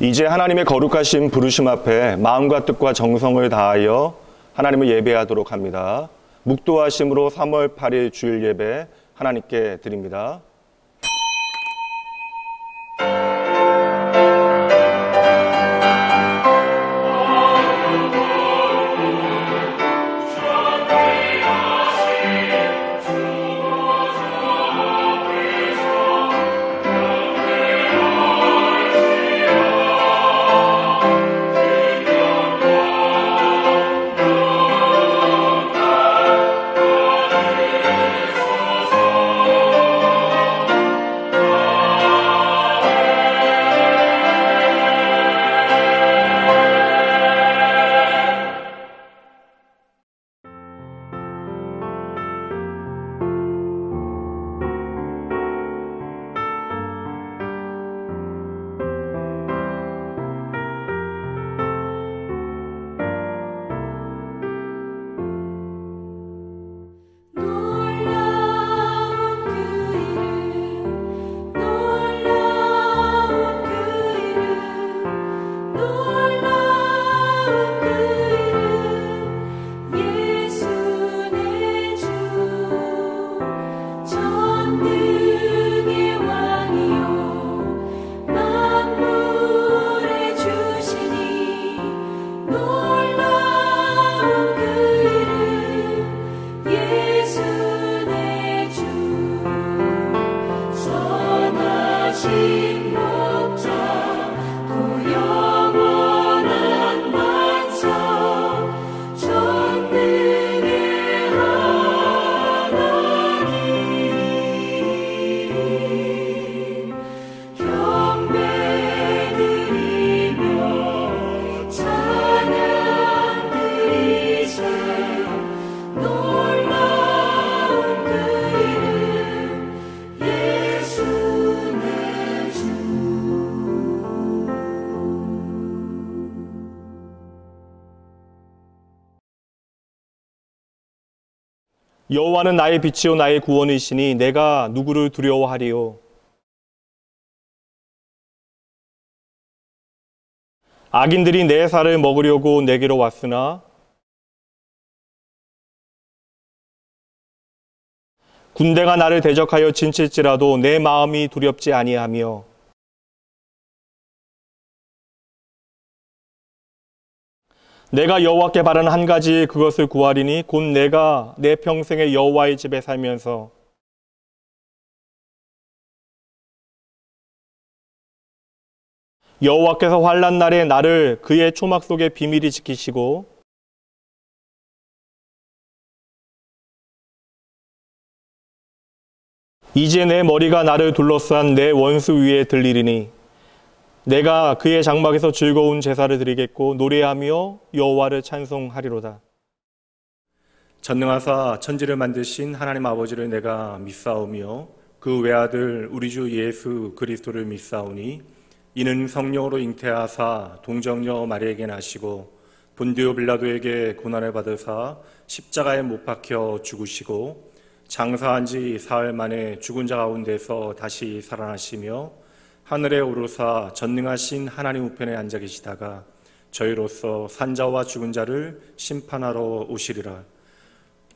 이제 하나님의 거룩하신 부르심 앞에 마음과 뜻과 정성을 다하여 하나님을 예배하도록 합니다. 묵도하심으로 3월 8일 주일 예배 하나님께 드립니다. 여호와는 나의 빛이요 나의 구원이시니 내가 누구를 두려워하리요. 악인들이 내 살을 먹으려고 내게로 왔으나 군대가 나를 대적하여 진칠지라도 내 마음이 두렵지 아니하며 내가 여호와께 바라는 한 가지 그것을 구하리니 곧 내가 내 평생에 여호와의 집에 살면서 여호와께서 환난 날에 나를 그의 초막 속에 비밀히 지키시고 이제 내 머리가 나를 둘러싼 내 원수 위에 들리리니 내가 그의 장막에서 즐거운 제사를 드리겠고 노래하며 여호와를 찬송하리로다. 전능하사 천지를 만드신 하나님 아버지를 내가 믿사오며 그 외아들 우리 주 예수 그리스도를 믿사오니 이는 성령으로 잉태하사 동정녀 마리아에게 나시고 본디오 빌라도에게 고난을 받으사 십자가에 못 박혀 죽으시고 장사한 지 사흘 만에 죽은 자 가운데서 다시 살아나시며 하늘에 오르사 전능하신 하나님 우편에 앉아 계시다가 저희로서 산자와 죽은 자를 심판하러 오시리라.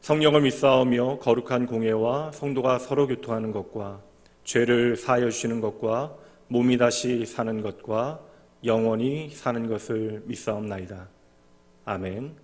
성령을 믿사오며 거룩한 공예와 성도가 서로 교통하는 것과 죄를 사하여 주시는 것과 몸이 다시 사는 것과 영원히 사는 것을 믿사옵나이다. 아멘.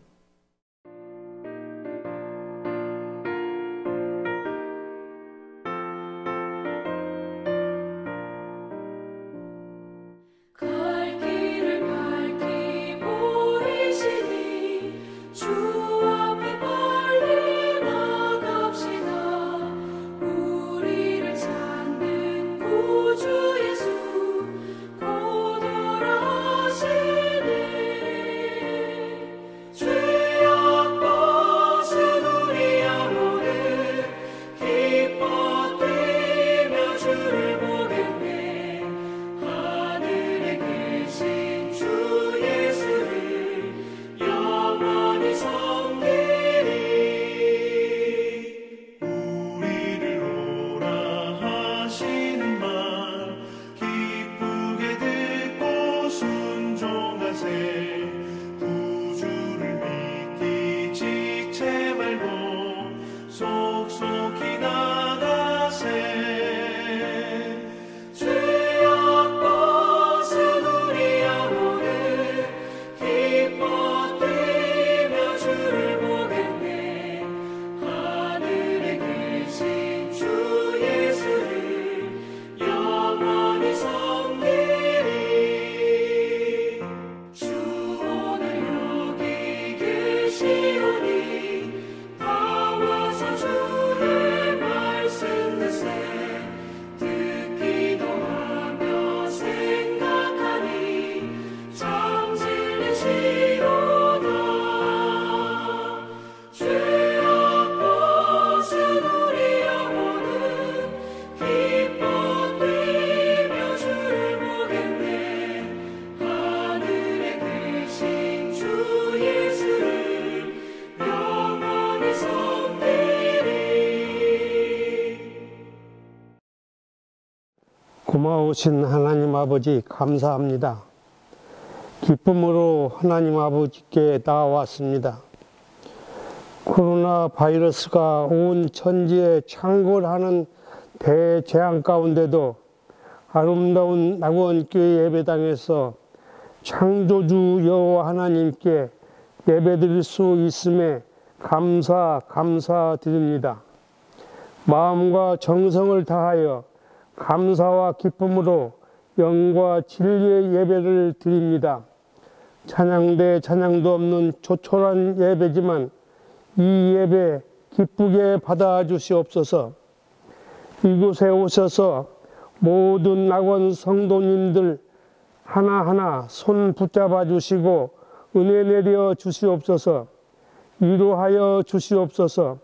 주 고마우신 하나님 아버지 감사합니다. 기쁨으로 하나님 아버지께 나아왔습니다. 코로나 바이러스가 온 천지에 창궐하는 대재앙 가운데도 아름다운 낙원교회 예배당에서 창조주 여호와 하나님께 예배드릴 수 있음에 감사드립니다. 마음과 정성을 다하여 감사와 기쁨으로 영과 진리의 예배를 드립니다. 찬양대 찬양도 없는 조촐한 예배지만 이 예배 기쁘게 받아주시옵소서. 이곳에 오셔서 모든 낙원 성도님들 하나하나 손 붙잡아 주시고 은혜 내려 주시옵소서. 위로하여 주시옵소서.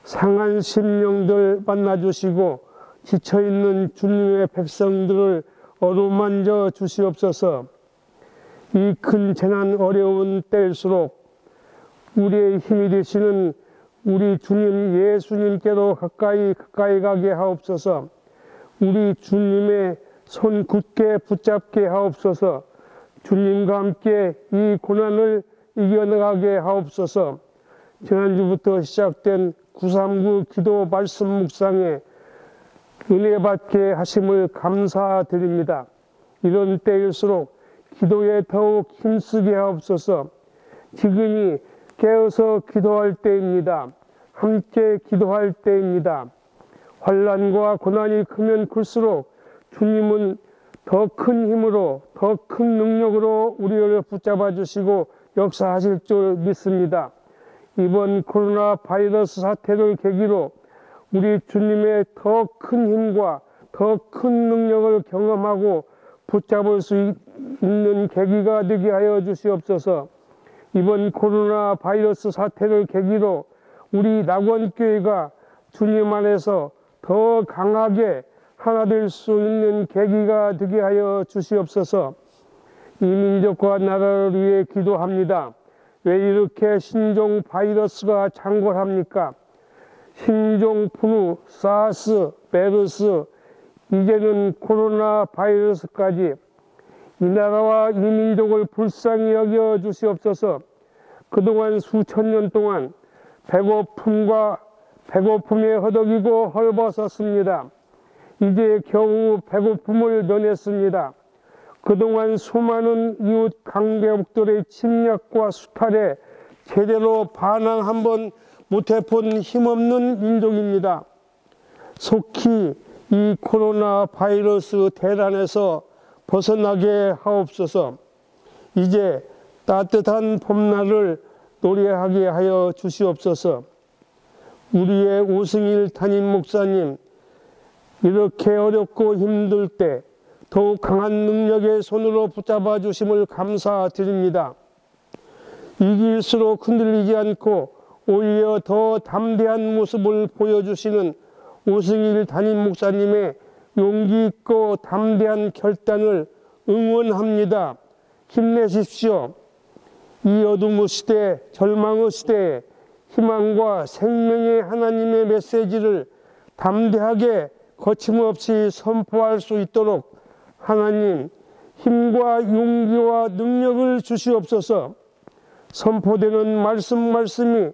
상한 심령들 만나 주시고 지쳐있는 주님의 백성들을 어루만져 주시옵소서. 이 큰 재난 어려운 때일수록 우리의 힘이 되시는 우리 주님 예수님께로 가까이 가게 하옵소서. 우리 주님의 손 굳게 붙잡게 하옵소서. 주님과 함께 이 고난을 이겨나가게 하옵소서. 지난주부터 시작된 939 기도 말씀 묵상에 은혜 받게 하심을 감사드립니다. 이런 때일수록 기도에 더욱 힘쓰게 하옵소서. 지금이 깨어서 기도할 때입니다. 함께 기도할 때입니다. 환난과 고난이 크면 클수록 주님은 더 큰 힘으로 더 큰 능력으로 우리를 붙잡아 주시고 역사하실 줄 믿습니다. 이번 코로나 바이러스 사태를 계기로 우리 주님의 더 큰 힘과 더 큰 능력을 경험하고 붙잡을 수 있는 계기가 되게 하여 주시옵소서. 이번 코로나 바이러스 사태를 계기로 우리 낙원교회가 주님 안에서 더 강하게 하나 될 수 있는 계기가 되게 하여 주시옵소서. 이 민족과 나라를 위해 기도합니다. 왜 이렇게 신종 바이러스가 창궐합니까? 신종 플루, 사스, 메르스, 이제는 코로나 바이러스까지 이 나라와 이 민족을 불쌍히 여겨 주시옵소서. 그동안 수천 년 동안 배고픔에 허덕이고 헐벗었습니다. 이제 겨우 배고픔을 면했습니다. 그동안 수많은 이웃 강대국들의 침략과 수탈에 제대로 반항 한번 못해본 힘없는 민족입니다. 속히 이 코로나 바이러스 대란에서 벗어나게 하옵소서. 이제 따뜻한 봄날을 노래하게 하여 주시옵소서. 우리의 오승일 담임 목사님, 이렇게 어렵고 힘들 때 더욱 강한 능력의 손으로 붙잡아 주심을 감사드립니다. 이길수록 흔들리지 않고 오히려 더 담대한 모습을 보여주시는 오승일 담임 목사님의 용기 있고 담대한 결단을 응원합니다. 힘내십시오. 이 어둠의 시대, 절망의 시대에 희망과 생명의 하나님의 메시지를 담대하게 거침없이 선포할 수 있도록 하나님 힘과 용기와 능력을 주시옵소서. 선포되는 말씀이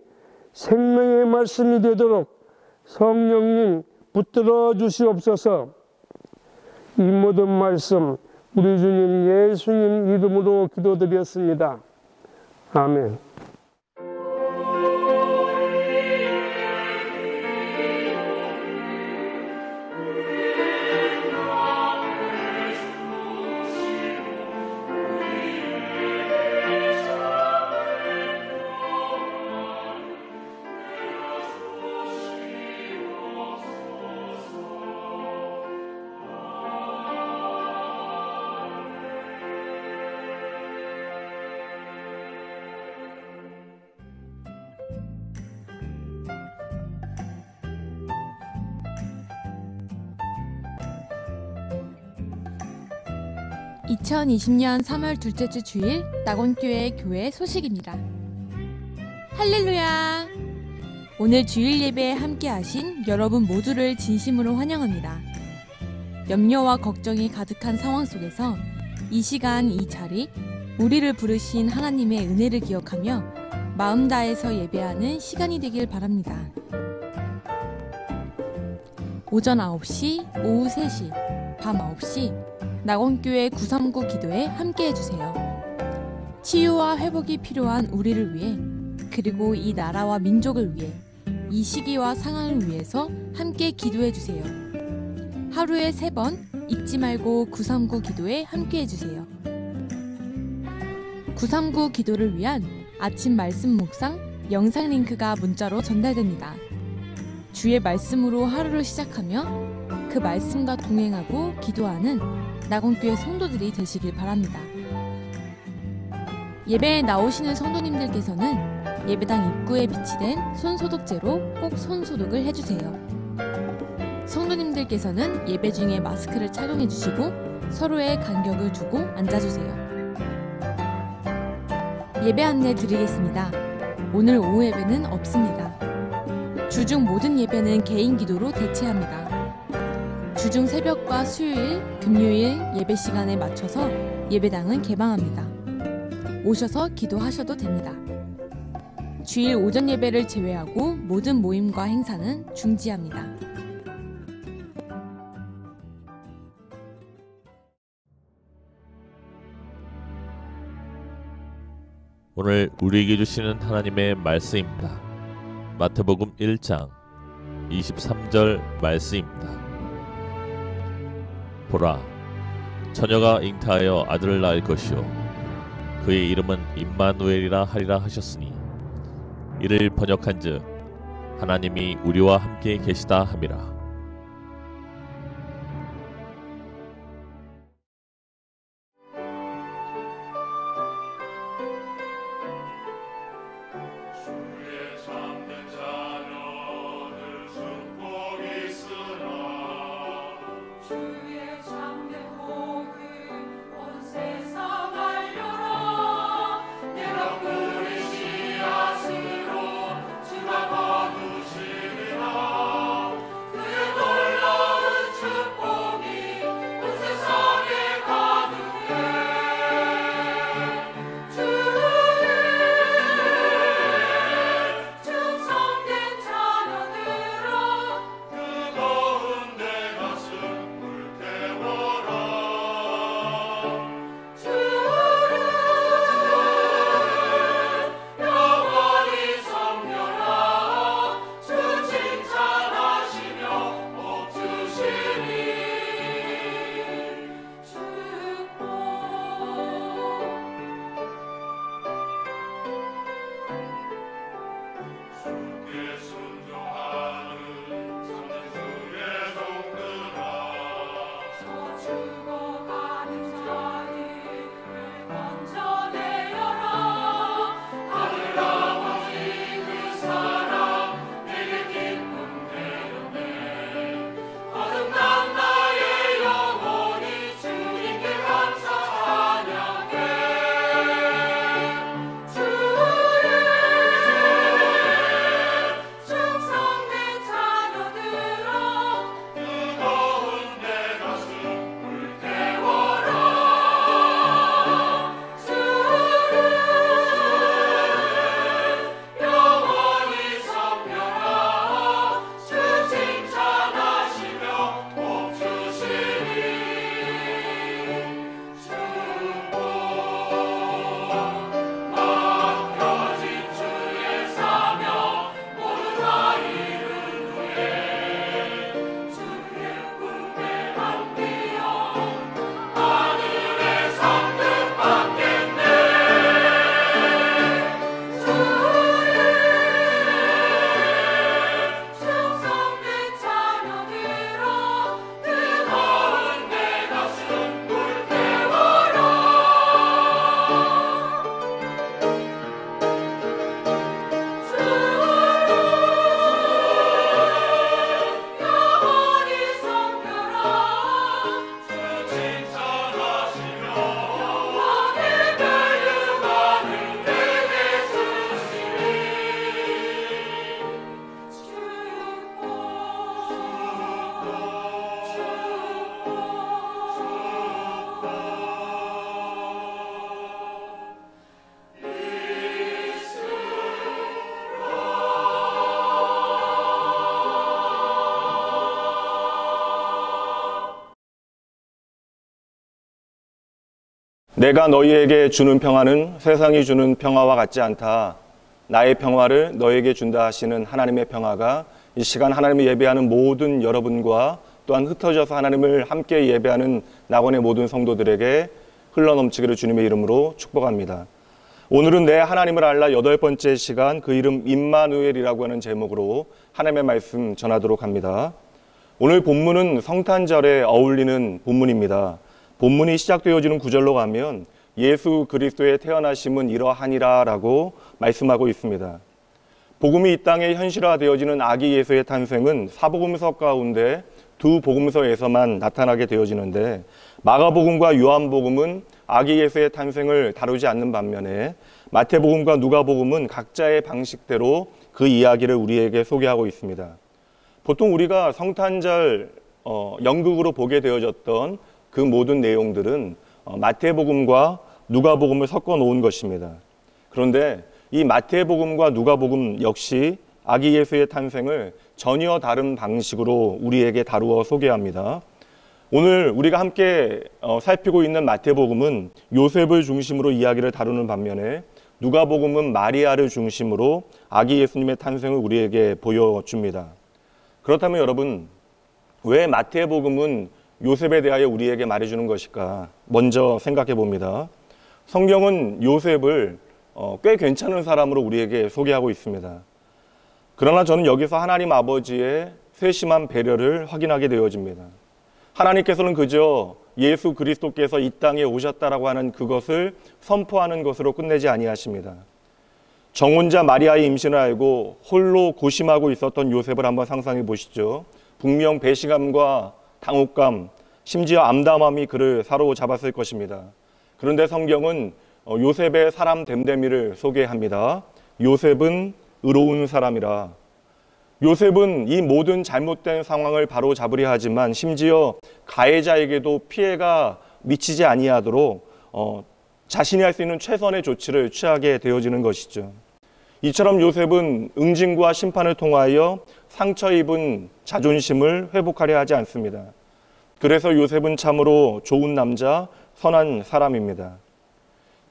생명의 말씀이 되도록 성령님 붙들어 주시옵소서. 이 모든 말씀 우리 주님 예수님 이름으로 기도드렸습니다. 아멘. (2020년 3월) 둘째 주 주일 낙원교회 교회 소식입니다. 할렐루야! 오늘 주일 예배에 함께 하신 여러분 모두를 진심으로 환영합니다. 염려와 걱정이 가득한 상황 속에서 이 시간 이 자리 우리를 부르신 하나님의 은혜를 기억하며 마음 다해서 예배하는 시간이 되길 바랍니다. 오전 9시, 오후 3시, 밤 9시 낙원교회 939 기도에 함께 해주세요. 치유와 회복이 필요한 우리를 위해 그리고 이 나라와 민족을 위해 이 시기와 상황을 위해서 함께 기도해 주세요. 하루에 3번 잊지 말고 939 기도에 함께 해주세요. 939 기도를 위한 아침 말씀 묵상 영상 링크가 문자로 전달됩니다. 주의 말씀으로 하루를 시작하며 그 말씀과 동행하고 기도하는 낙원교회 성도들이 되시길 바랍니다. 예배에 나오시는 성도님들께서는 예배당 입구에 비치된 손소독제로 꼭 손소독을 해주세요. 성도님들께서는 예배 중에 마스크를 착용해 주시고 서로의 간격을 두고 앉아주세요. 예배 안내 드리겠습니다. 오늘 오후 예배는 없습니다. 주중 모든 예배는 개인 기도로 대체합니다. 주중 새벽과 수요일, 금요일 예배 시간에 맞춰서 예배당은 개방합니다. 오셔서 기도하셔도 됩니다. 주일 오전 예배를 제외하고 모든 모임과 행사는 중지합니다. 오늘 우리에게 주시는 하나님의 말씀입니다. 마태복음 1장 23절 말씀입니다. 보라, 처녀가 잉태하여 아들을 낳을 것이요 그의 이름은 임마누엘이라 하리라 하셨으니 이를 번역한즉 하나님이 우리와 함께 계시다 함이라. 내가 너희에게 주는 평화는 세상이 주는 평화와 같지 않다. 나의 평화를 너에게 준다 하시는 하나님의 평화가 이 시간 하나님을 예배하는 모든 여러분과 또한 흩어져서 하나님을 함께 예배하는 낙원의 모든 성도들에게 흘러넘치기를 주님의 이름으로 축복합니다. 오늘은 내 하나님을 알라 8번째 시간, 그 이름 임마누엘이라고 하는 제목으로 하나님의 말씀 전하도록 합니다. 오늘 본문은 성탄절에 어울리는 본문입니다. 본문이 시작되어지는 구절로 가면 예수 그리스도의 태어나심은 이러하니라 라고 말씀하고 있습니다. 복음이 이 땅에 현실화되어지는 아기 예수의 탄생은 사복음서 가운데 두 복음서에서만 나타나게 되어지는데, 마가복음과 요한복음은 아기 예수의 탄생을 다루지 않는 반면에 마태복음과 누가복음은 각자의 방식대로 그 이야기를 우리에게 소개하고 있습니다. 보통 우리가 성탄절 연극으로 보게 되어졌던 그 모든 내용들은 마태복음과 누가복음을 섞어 놓은 것입니다. 그런데 이 마태복음과 누가복음 역시 아기 예수의 탄생을 전혀 다른 방식으로 우리에게 다루어 소개합니다. 오늘 우리가 함께 살피고 있는 마태복음은 요셉을 중심으로 이야기를 다루는 반면에 누가복음은 마리아를 중심으로 아기 예수님의 탄생을 우리에게 보여줍니다. 그렇다면 여러분, 왜 마태복음은 요셉에 대하여 우리에게 말해주는 것일까? 먼저 생각해 봅니다. 성경은 요셉을 꽤 괜찮은 사람으로 우리에게 소개하고 있습니다. 그러나 저는 여기서 하나님 아버지의 세심한 배려를 확인하게 되어집니다. 하나님께서는 그저 예수 그리스도께서 이 땅에 오셨다라고 하는 그것을 선포하는 것으로 끝내지 아니하십니다. 정혼자 마리아의 임신을 알고 홀로 고심하고 있었던 요셉을 한번 상상해 보시죠. 분명 배신감과 당혹감, 심지어 암담함이 그를 사로잡았을 것입니다. 그런데 성경은 요셉의 사람 됨됨이를 소개합니다. 요셉은 의로운 사람이라. 요셉은 이 모든 잘못된 상황을 바로 잡으려 하지만 심지어 가해자에게도 피해가 미치지 아니하도록 자신이 할 수 있는 최선의 조치를 취하게 되어지는 것이죠. 이처럼 요셉은 응징과 심판을 통하여 상처 입은 자존심을 회복하려 하지 않습니다. 그래서 요셉은 참으로 좋은 남자, 선한 사람입니다.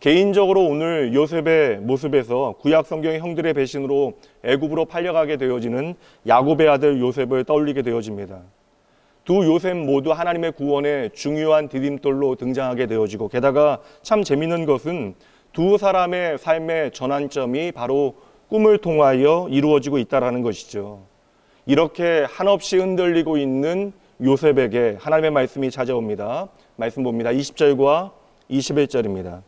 개인적으로 오늘 요셉의 모습에서 구약 성경의 형들의 배신으로 애굽으로 팔려가게 되어지는 야곱의 아들 요셉을 떠올리게 되어집니다. 두 요셉 모두 하나님의 구원의 중요한 디딤돌로 등장하게 되어지고, 게다가 참 재미있는 것은 두 사람의 삶의 전환점이 바로 꿈을 통하여 이루어지고 있다는 것이죠. 이렇게 한없이 흔들리고 있는 요셉에게 하나님의 말씀이 찾아옵니다. 말씀 봅니다. 20절과 21절입니다.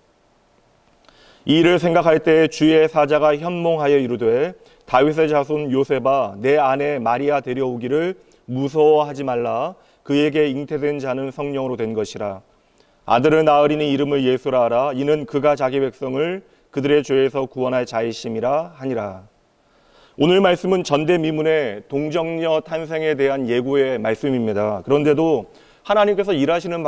이 일을 생각할 때 주의 사자가 현몽하여 이르되 다윗의 자손 요셉아, 내 아내 마리아 데려오기를 무서워하지 말라. 그에게 잉태된 자는 성령으로 된 것이라. 아들을 낳으리니 이름을 예수라 하라. 이는 그가 자기 백성을 그들의 죄에서 구원할 자이심이라 하니라. 오늘 말씀은 전대미문의 동정녀 탄생에 대한 예고의 말씀입니다. 그런데도 하나님께서 일하시는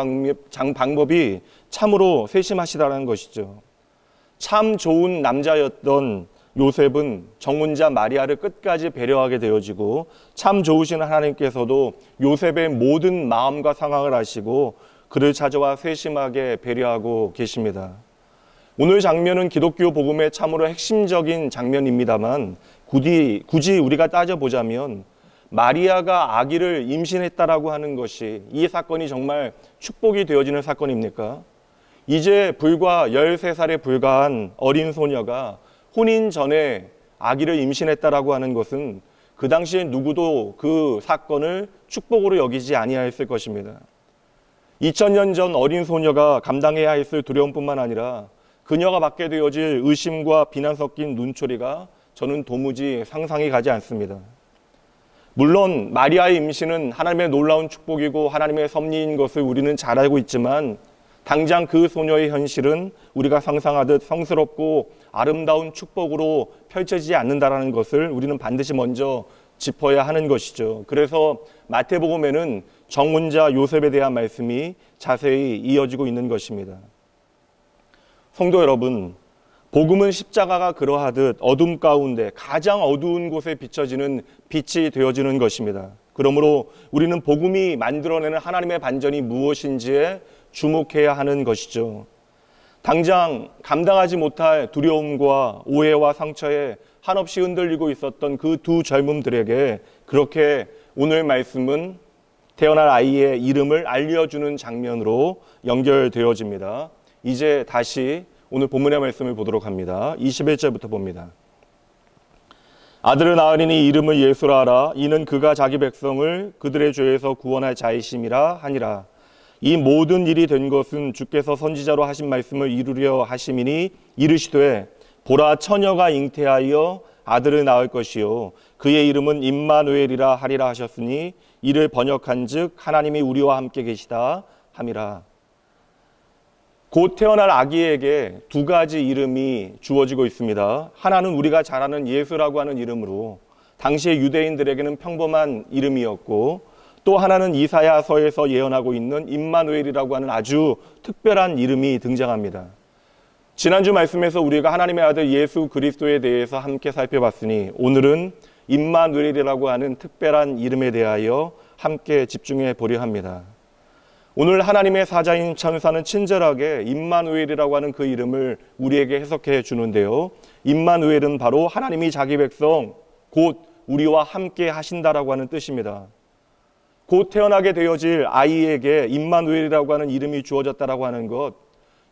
방법이 참으로 세심하시다는 것이죠. 참 좋은 남자였던 요셉은 정혼자 마리아를 끝까지 배려하게 되어지고, 참 좋으신 하나님께서도 요셉의 모든 마음과 상황을 아시고 그를 찾아와 세심하게 배려하고 계십니다. 오늘 장면은 기독교 복음의 참으로 핵심적인 장면입니다만, 굳이 우리가 따져보자면 마리아가 아기를 임신했다라고 하는 것이, 이 사건이 정말 축복이 되어지는 사건입니까? 이제 불과 13살에 불과한 어린 소녀가 혼인 전에 아기를 임신했다라고 하는 것은 그 당시에 누구도 그 사건을 축복으로 여기지 아니하였을 것입니다. 2000년 전 어린 소녀가 감당해야 했을 두려움뿐만 아니라 그녀가 받게 되어질 의심과 비난 섞인 눈초리가 저는 도무지 상상이 가지 않습니다. 물론 마리아의 임신은 하나님의 놀라운 축복이고 하나님의 섭리인 것을 우리는 잘 알고 있지만, 당장 그 소녀의 현실은 우리가 상상하듯 성스럽고 아름다운 축복으로 펼쳐지지 않는다는 것을 우리는 반드시 먼저 짚어야 하는 것이죠. 그래서 마태복음에는 정혼자 요셉에 대한 말씀이 자세히 이어지고 있는 것입니다. 성도 여러분, 복음은 십자가가 그러하듯 어둠 가운데 가장 어두운 곳에 비춰지는 빛이 되어지는 것입니다. 그러므로 우리는 복음이 만들어내는 하나님의 반전이 무엇인지에 주목해야 하는 것이죠. 당장 감당하지 못할 두려움과 오해와 상처에 한없이 흔들리고 있었던 그 두 젊음들에게 그렇게 오늘 말씀은 태어날 아이의 이름을 알려주는 장면으로 연결되어집니다. 이제 다시 오늘 본문의 말씀을 보도록 합니다. 21절부터 봅니다. 아들을 낳으리니 이름을 예수라 하라. 이는 그가 자기 백성을 그들의 죄에서 구원할 자이심이라 하니라. 이 모든 일이 된 것은 주께서 선지자로 하신 말씀을 이루려 하심이니 이르시되 보라 처녀가 잉태하여 아들을 낳을 것이요 그의 이름은 임마누엘이라 하리라 하셨으니 이를 번역한즉 하나님이 우리와 함께 계시다 함이라. 곧 태어날 아기에게 두 가지 이름이 주어지고 있습니다. 하나는 우리가 잘 아는 예수라고 하는 이름으로 당시의 유대인들에게는 평범한 이름이었고, 또 하나는 이사야서에서 예언하고 있는 임마누엘이라고 하는 아주 특별한 이름이 등장합니다. 지난주 말씀에서 우리가 하나님의 아들 예수 그리스도에 대해서 함께 살펴봤으니 오늘은 임마누엘이라고 하는 특별한 이름에 대하여 함께 집중해 보려 합니다. 오늘 하나님의 사자인 천사는 친절하게 임마누엘이라고 하는 그 이름을 우리에게 해석해 주는데요. 임마누엘은 바로 하나님이 자기 백성 곧 우리와 함께 하신다라고 하는 뜻입니다. 곧 태어나게 되어질 아이에게 임마누엘이라고 하는 이름이 주어졌다라고 하는 것,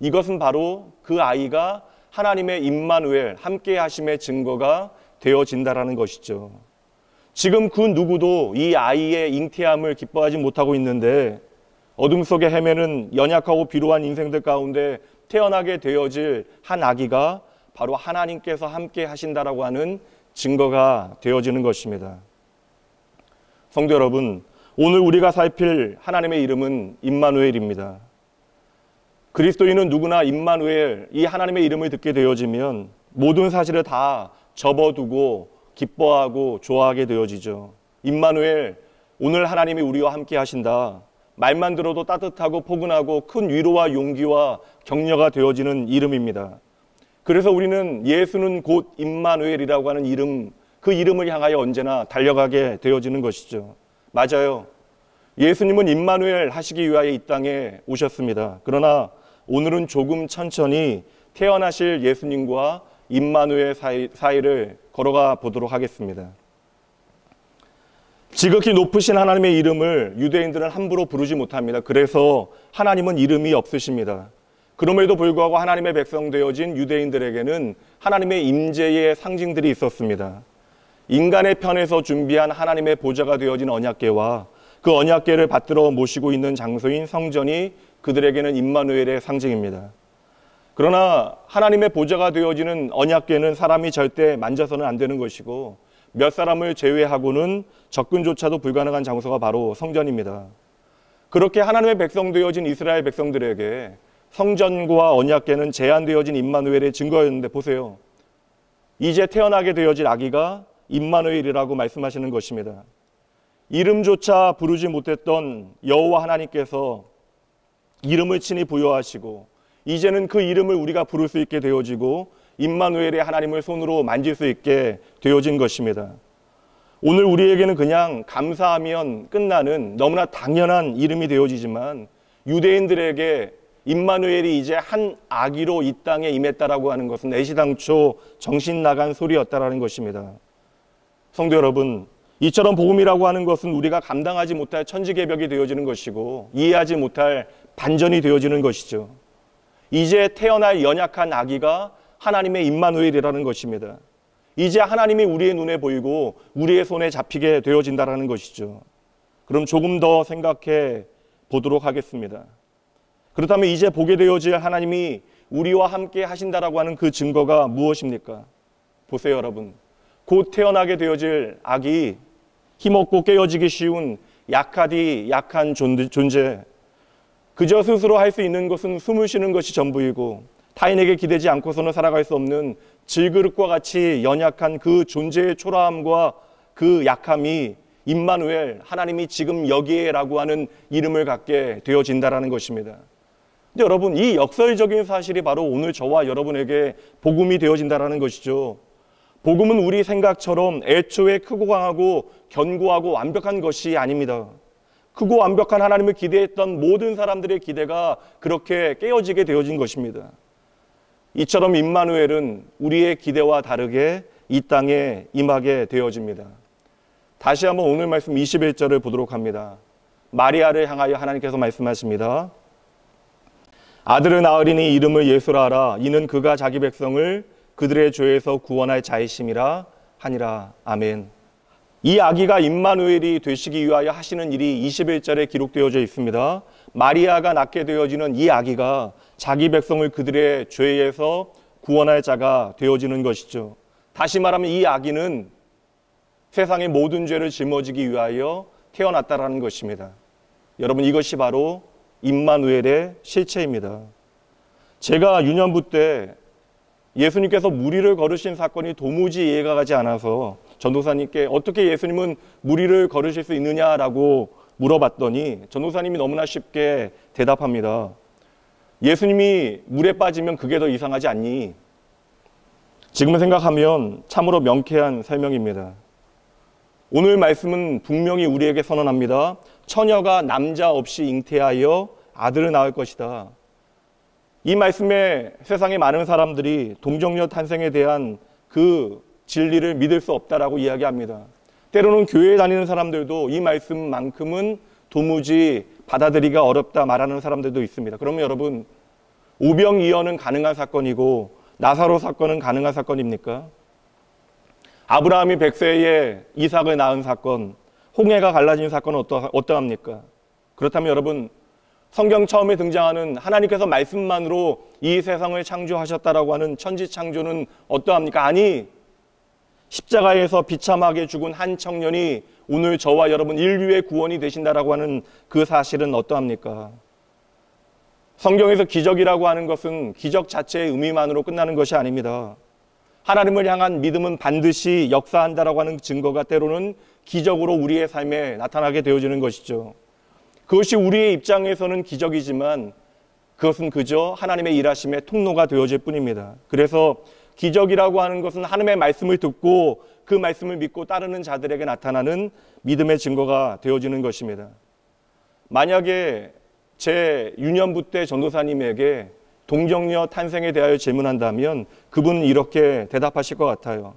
이것은 바로 그 아이가 하나님의 임마누엘 함께 하심의 증거가 되어진다라는 것이죠. 지금 그 누구도 이 아이의 잉태함을 기뻐하지 못하고 있는데 어둠 속에 헤매는 연약하고 비루한 인생들 가운데 태어나게 되어질 한 아기가 바로 하나님께서 함께 하신다라고 하는 증거가 되어지는 것입니다. 성도 여러분, 오늘 우리가 살필 하나님의 이름은 임마누엘입니다. 그리스도인은 누구나 임마누엘, 이 하나님의 이름을 듣게 되어지면 모든 사실을 다 접어두고 기뻐하고 좋아하게 되어지죠. 임마누엘, 오늘 하나님이 우리와 함께 하신다. 말만 들어도 따뜻하고 포근하고 큰 위로와 용기와 격려가 되어지는 이름입니다. 그래서 우리는 예수는 곧 임마누엘이라고 하는 이름, 그 이름을 향하여 언제나 달려가게 되어지는 것이죠. 맞아요. 예수님은 임마누엘 하시기 위하여 이 땅에 오셨습니다. 그러나 오늘은 조금 천천히 태어나실 예수님과 임마누엘 사이를 걸어가 보도록 하겠습니다. 지극히 높으신 하나님의 이름을 유대인들은 함부로 부르지 못합니다. 그래서 하나님은 이름이 없으십니다. 그럼에도 불구하고 하나님의 백성 되어진 유대인들에게는 하나님의 임재의 상징들이 있었습니다. 인간의 편에서 준비한 하나님의 보좌가 되어진 언약궤와 그 언약궤를 받들어 모시고 있는 장소인 성전이 그들에게는 임마누엘의 상징입니다. 그러나 하나님의 보좌가 되어지는 언약궤는 사람이 절대 만져서는 안 되는 것이고 몇 사람을 제외하고는 접근조차도 불가능한 장소가 바로 성전입니다. 그렇게 하나님의 백성 되어진 이스라엘 백성들에게 성전과 언약궤는 제한되어진 임마누엘의 증거였는데 보세요. 이제 태어나게 되어질 아기가 임마누엘이라고 말씀하시는 것입니다. 이름조차 부르지 못했던 여호와 하나님께서 이름을 친히 부여하시고 이제는 그 이름을 우리가 부를 수 있게 되어지고 임마누엘의 하나님을 손으로 만질 수 있게 되어진 것입니다. 오늘 우리에게는 그냥 감사하면 끝나는 너무나 당연한 이름이 되어지지만 유대인들에게 임마누엘이 이제 한 아기로 이 땅에 임했다라고 하는 것은 애시당초 정신 나간 소리였다라는 것입니다. 성도 여러분, 이처럼 복음이라고 하는 것은 우리가 감당하지 못할 천지개벽이 되어지는 것이고 이해하지 못할 반전이 되어지는 것이죠. 이제 태어날 연약한 아기가 하나님의 임마누엘이라는 것입니다. 이제 하나님이 우리의 눈에 보이고 우리의 손에 잡히게 되어진다는 것이죠. 그럼 조금 더 생각해 보도록 하겠습니다. 그렇다면 이제 보게 되어질 하나님이 우리와 함께 하신다라고 하는 그 증거가 무엇입니까? 보세요, 여러분. 곧 태어나게 되어질 아기, 힘없고 깨어지기 쉬운 약하디 약한 존재, 그저 스스로 할 수 있는 것은 숨을 쉬는 것이 전부이고 타인에게 기대지 않고서는 살아갈 수 없는 질그릇과 같이 연약한 그 존재의 초라함과 그 약함이 임마누엘, 하나님이 지금 여기에라고 하는 이름을 갖게 되어진다라는 것입니다. 근데 여러분, 이 역설적인 사실이 바로 오늘 저와 여러분에게 복음이 되어진다라는 것이죠. 복음은 우리 생각처럼 애초에 크고 강하고 견고하고 완벽한 것이 아닙니다. 크고 완벽한 하나님을 기대했던 모든 사람들의 기대가 그렇게 깨어지게 되어진 것입니다. 이처럼 임마누엘은 우리의 기대와 다르게 이 땅에 임하게 되어집니다. 다시 한번 오늘 말씀 21절을 보도록 합니다. 마리아를 향하여 하나님께서 말씀하십니다. 아들을 낳으리니 이름을 예수라 하라. 이는 그가 자기 백성을 그들의 죄에서 구원할 자이심이라 하니라. 아멘. 이 아기가 임마누엘이 되시기 위하여 하시는 일이 21절에 기록되어져 있습니다. 마리아가 낳게 되어지는 이 아기가 자기 백성을 그들의 죄에서 구원할 자가 되어지는 것이죠. 다시 말하면 이 아기는 세상의 모든 죄를 짊어지기 위하여 태어났다라는 것입니다. 여러분, 이것이 바로 임마누엘의 실체입니다. 제가 유년부 때 예수님께서 무리를 걸으신 사건이 도무지 이해가 가지 않아서 전도사님께 어떻게 예수님은 무리를 걸으실 수 있느냐라고 물어봤더니 전도사님이 너무나 쉽게 대답합니다. 예수님이 물에 빠지면 그게 더 이상하지 않니? 지금 생각하면 참으로 명쾌한 설명입니다. 오늘 말씀은 분명히 우리에게 선언합니다. 처녀가 남자 없이 잉태하여 아들을 낳을 것이다. 이 말씀에 세상의 많은 사람들이 동정녀 탄생에 대한 그 진리를 믿을 수 없다라고 이야기합니다. 때로는 교회에 다니는 사람들도 이 말씀만큼은 도무지 받아들이기가 어렵다 말하는 사람들도 있습니다. 그러면 여러분, 오병이어는 가능한 사건이고 나사로 사건은 가능한 사건입니까? 아브라함이 100세에 이삭을 낳은 사건, 홍해가 갈라진 사건은 어떠합니까? 그렇다면 여러분, 성경 처음에 등장하는 하나님께서 말씀만으로 이 세상을 창조하셨다라고 하는 천지창조는 어떠합니까? 아니, 십자가에서 비참하게 죽은 한 청년이 오늘 저와 여러분 인류의 구원이 되신다라고 하는 그 사실은 어떠합니까? 성경에서 기적이라고 하는 것은 기적 자체의 의미만으로 끝나는 것이 아닙니다. 하나님을 향한 믿음은 반드시 역사한다라고 하는 증거가 때로는 기적으로 우리의 삶에 나타나게 되어지는 것이죠. 그것이 우리의 입장에서는 기적이지만 그것은 그저 하나님의 일하심의 통로가 되어질 뿐입니다. 그래서 기적이라고 하는 것은 하나님의 말씀을 듣고 그 말씀을 믿고 따르는 자들에게 나타나는 믿음의 증거가 되어지는 것입니다. 만약에 제 유년부 때 전도사님에게 동정녀 탄생에 대하여 질문한다면 그분은 이렇게 대답하실 것 같아요.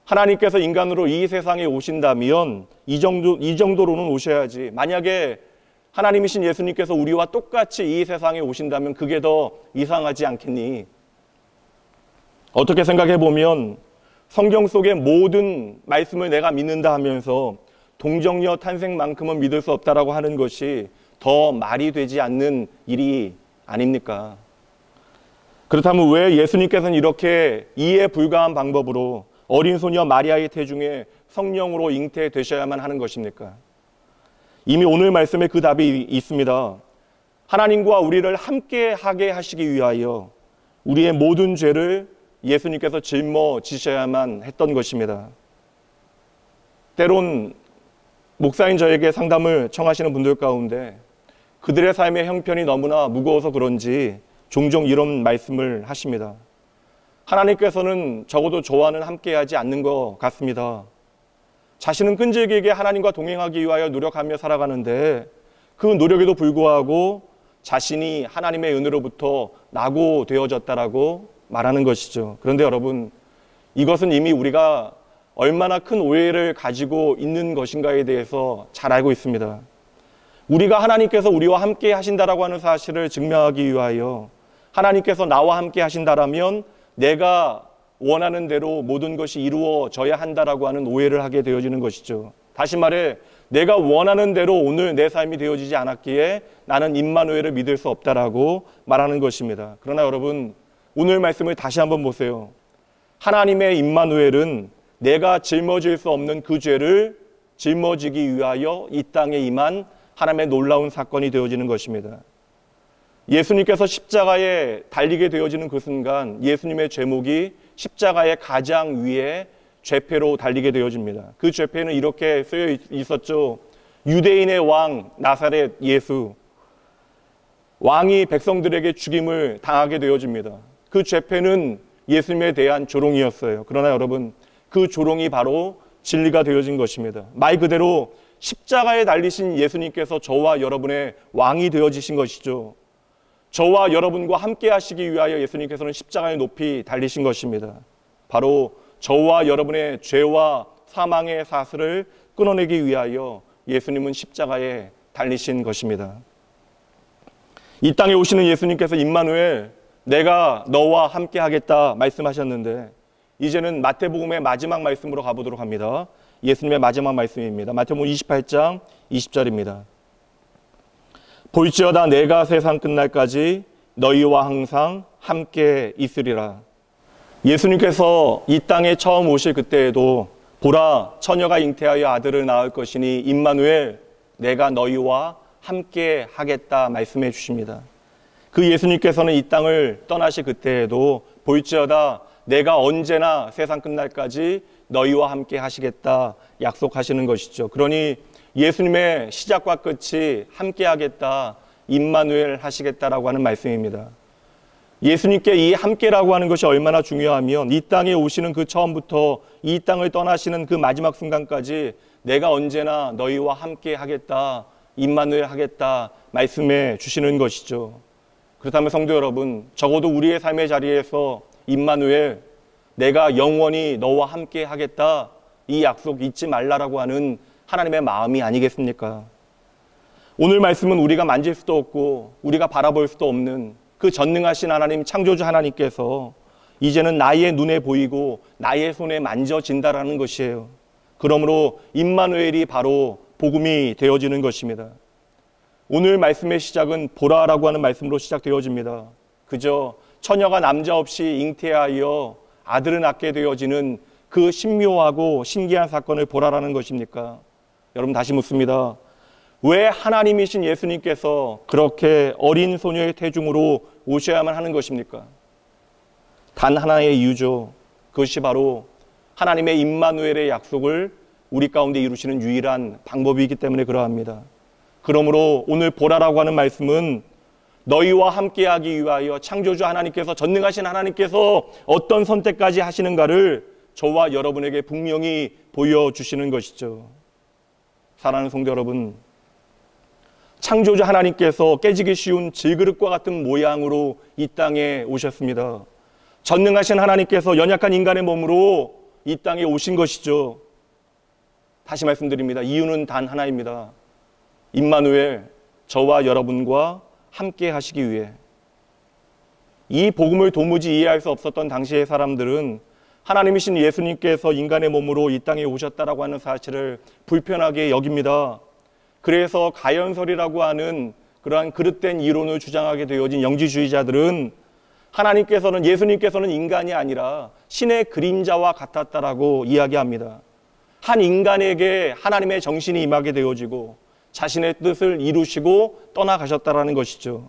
하나님께서 인간으로 이 세상에 오신다면 이 정도로는 오셔야지. 만약에 하나님이신 예수님께서 우리와 똑같이 이 세상에 오신다면 그게 더 이상하지 않겠니? 어떻게 생각해 보면 성경 속의 모든 말씀을 내가 믿는다 하면서 동정녀 탄생만큼은 믿을 수 없다라고 하는 것이 더 말이 되지 않는 일이 아닙니까? 그렇다면 왜 예수님께서는 이렇게 이해 불가한 방법으로 어린 소녀 마리아의 태중에 성령으로 잉태되셔야만 하는 것입니까? 이미 오늘 말씀에 그 답이 있습니다. 하나님과 우리를 함께하게 하시기 위하여 우리의 모든 죄를 예수님께서 짊어지셔야만 했던 것입니다. 때론 목사인 저에게 상담을 청하시는 분들 가운데 그들의 삶의 형편이 너무나 무거워서 그런지 종종 이런 말씀을 하십니다. 하나님께서는 적어도 저와는 함께하지 않는 것 같습니다. 자신은 끈질기게 하나님과 동행하기 위하여 노력하며 살아가는데 그 노력에도 불구하고 자신이 하나님의 은혜로부터 낙오되어졌다라고 말하는 것이죠. 그런데 여러분, 이것은 이미 우리가 얼마나 큰 오해를 가지고 있는 것인가에 대해서 잘 알고 있습니다. 우리가 하나님께서 우리와 함께 하신다라고 하는 사실을 증명하기 위하여 하나님께서 나와 함께 하신다라면 내가 원하는 대로 모든 것이 이루어져야 한다라고 하는 오해를 하게 되어지는 것이죠. 다시 말해 내가 원하는 대로 오늘 내 삶이 되어지지 않았기에 나는 임마누엘을 믿을 수 없다라고 말하는 것입니다. 그러나 여러분, 오늘 말씀을 다시 한번 보세요. 하나님의 임마누엘은 내가 짊어질 수 없는 그 죄를 짊어지기 위하여 이 땅에 임한 하나님의 놀라운 사건이 되어지는 것입니다. 예수님께서 십자가에 달리게 되어지는 그 순간 예수님의 죄목이 십자가의 가장 위에 죄패로 달리게 되어집니다. 그 죄패는 이렇게 쓰여 있었죠. 유대인의 왕 나사렛 예수, 왕이 백성들에게 죽임을 당하게 되어집니다. 그 죄패는 예수님에 대한 조롱이었어요. 그러나 여러분, 그 조롱이 바로 진리가 되어진 것입니다. 말 그대로 십자가에 달리신 예수님께서 저와 여러분의 왕이 되어지신 것이죠. 저와 여러분과 함께 하시기 위하여 예수님께서는 십자가에 높이 달리신 것입니다. 바로 저와 여러분의 죄와 사망의 사슬을 끊어내기 위하여 예수님은 십자가에 달리신 것입니다. 이 땅에 오시는 예수님께서 임마누엘, 내가 너와 함께 하겠다 말씀하셨는데, 이제는 마태복음의 마지막 말씀으로 가보도록 합니다. 예수님의 마지막 말씀입니다. 마태복음 28장 20절입니다. 볼지어다 내가 세상 끝날까지 너희와 항상 함께 있으리라. 예수님께서 이 땅에 처음 오실 그때에도 보라, 처녀가 잉태하여 아들을 낳을 것이니 임마누엘, 내가 너희와 함께 하겠다 말씀해 주십니다. 그 예수님께서는 이 땅을 떠나실 그때에도 볼지어다 내가 언제나 세상 끝날까지 너희와 함께 하시겠다 약속하시는 것이죠. 그러니 예수님의 시작과 끝이 함께 하겠다, 임마누엘 하시겠다라고 하는 말씀입니다. 예수님께 이 함께라고 하는 것이 얼마나 중요하면 이 땅에 오시는 그 처음부터 이 땅을 떠나시는 그 마지막 순간까지 내가 언제나 너희와 함께 하겠다, 임마누엘 하겠다 말씀해 주시는 것이죠. 그렇다면 성도 여러분, 적어도 우리의 삶의 자리에서 임마누엘, 내가 영원히 너와 함께 하겠다, 이 약속 잊지 말라라고 하는 하나님의 마음이 아니겠습니까? 오늘 말씀은 우리가 만질 수도 없고 우리가 바라볼 수도 없는 그 전능하신 하나님, 창조주 하나님께서 이제는 나의 눈에 보이고 나의 손에 만져진다라는 것이에요. 그러므로 임마누엘이 바로 복음이 되어지는 것입니다. 오늘 말씀의 시작은 보라라고 하는 말씀으로 시작되어집니다. 그저 처녀가 남자 없이 잉태하여 아들을 낳게 되어지는 그 신묘하고 신기한 사건을 보라라는 것입니까? 여러분, 다시 묻습니다. 왜 하나님이신 예수님께서 그렇게 어린 소녀의 태중으로 오셔야만 하는 것입니까? 단 하나의 이유죠. 그것이 바로 하나님의 임마누엘의 약속을 우리 가운데 이루시는 유일한 방법이기 때문에 그러합니다. 그러므로 오늘 보라라고 하는 말씀은 너희와 함께하기 위하여 창조주 하나님께서, 전능하신 하나님께서 어떤 선택까지 하시는가를 저와 여러분에게 분명히 보여주시는 것이죠. 사랑하는 성도 여러분, 창조주 하나님께서 깨지기 쉬운 질그릇과 같은 모양으로 이 땅에 오셨습니다. 전능하신 하나님께서 연약한 인간의 몸으로 이 땅에 오신 것이죠. 다시 말씀드립니다. 이유는 단 하나입니다. 임마누엘, 저와 여러분과 함께 하시기 위해. 이 복음을 도무지 이해할 수 없었던 당시의 사람들은 하나님이신 예수님께서 인간의 몸으로 이 땅에 오셨다라고 하는 사실을 불편하게 여깁니다. 그래서 가연설이라고 하는 그러한 그릇된 이론을 주장하게 되어진 영지주의자들은 하나님께서는, 예수님께서는 인간이 아니라 신의 그림자와 같았다라고 이야기합니다. 한 인간에게 하나님의 정신이 임하게 되어지고 자신의 뜻을 이루시고 떠나가셨다라는 것이죠.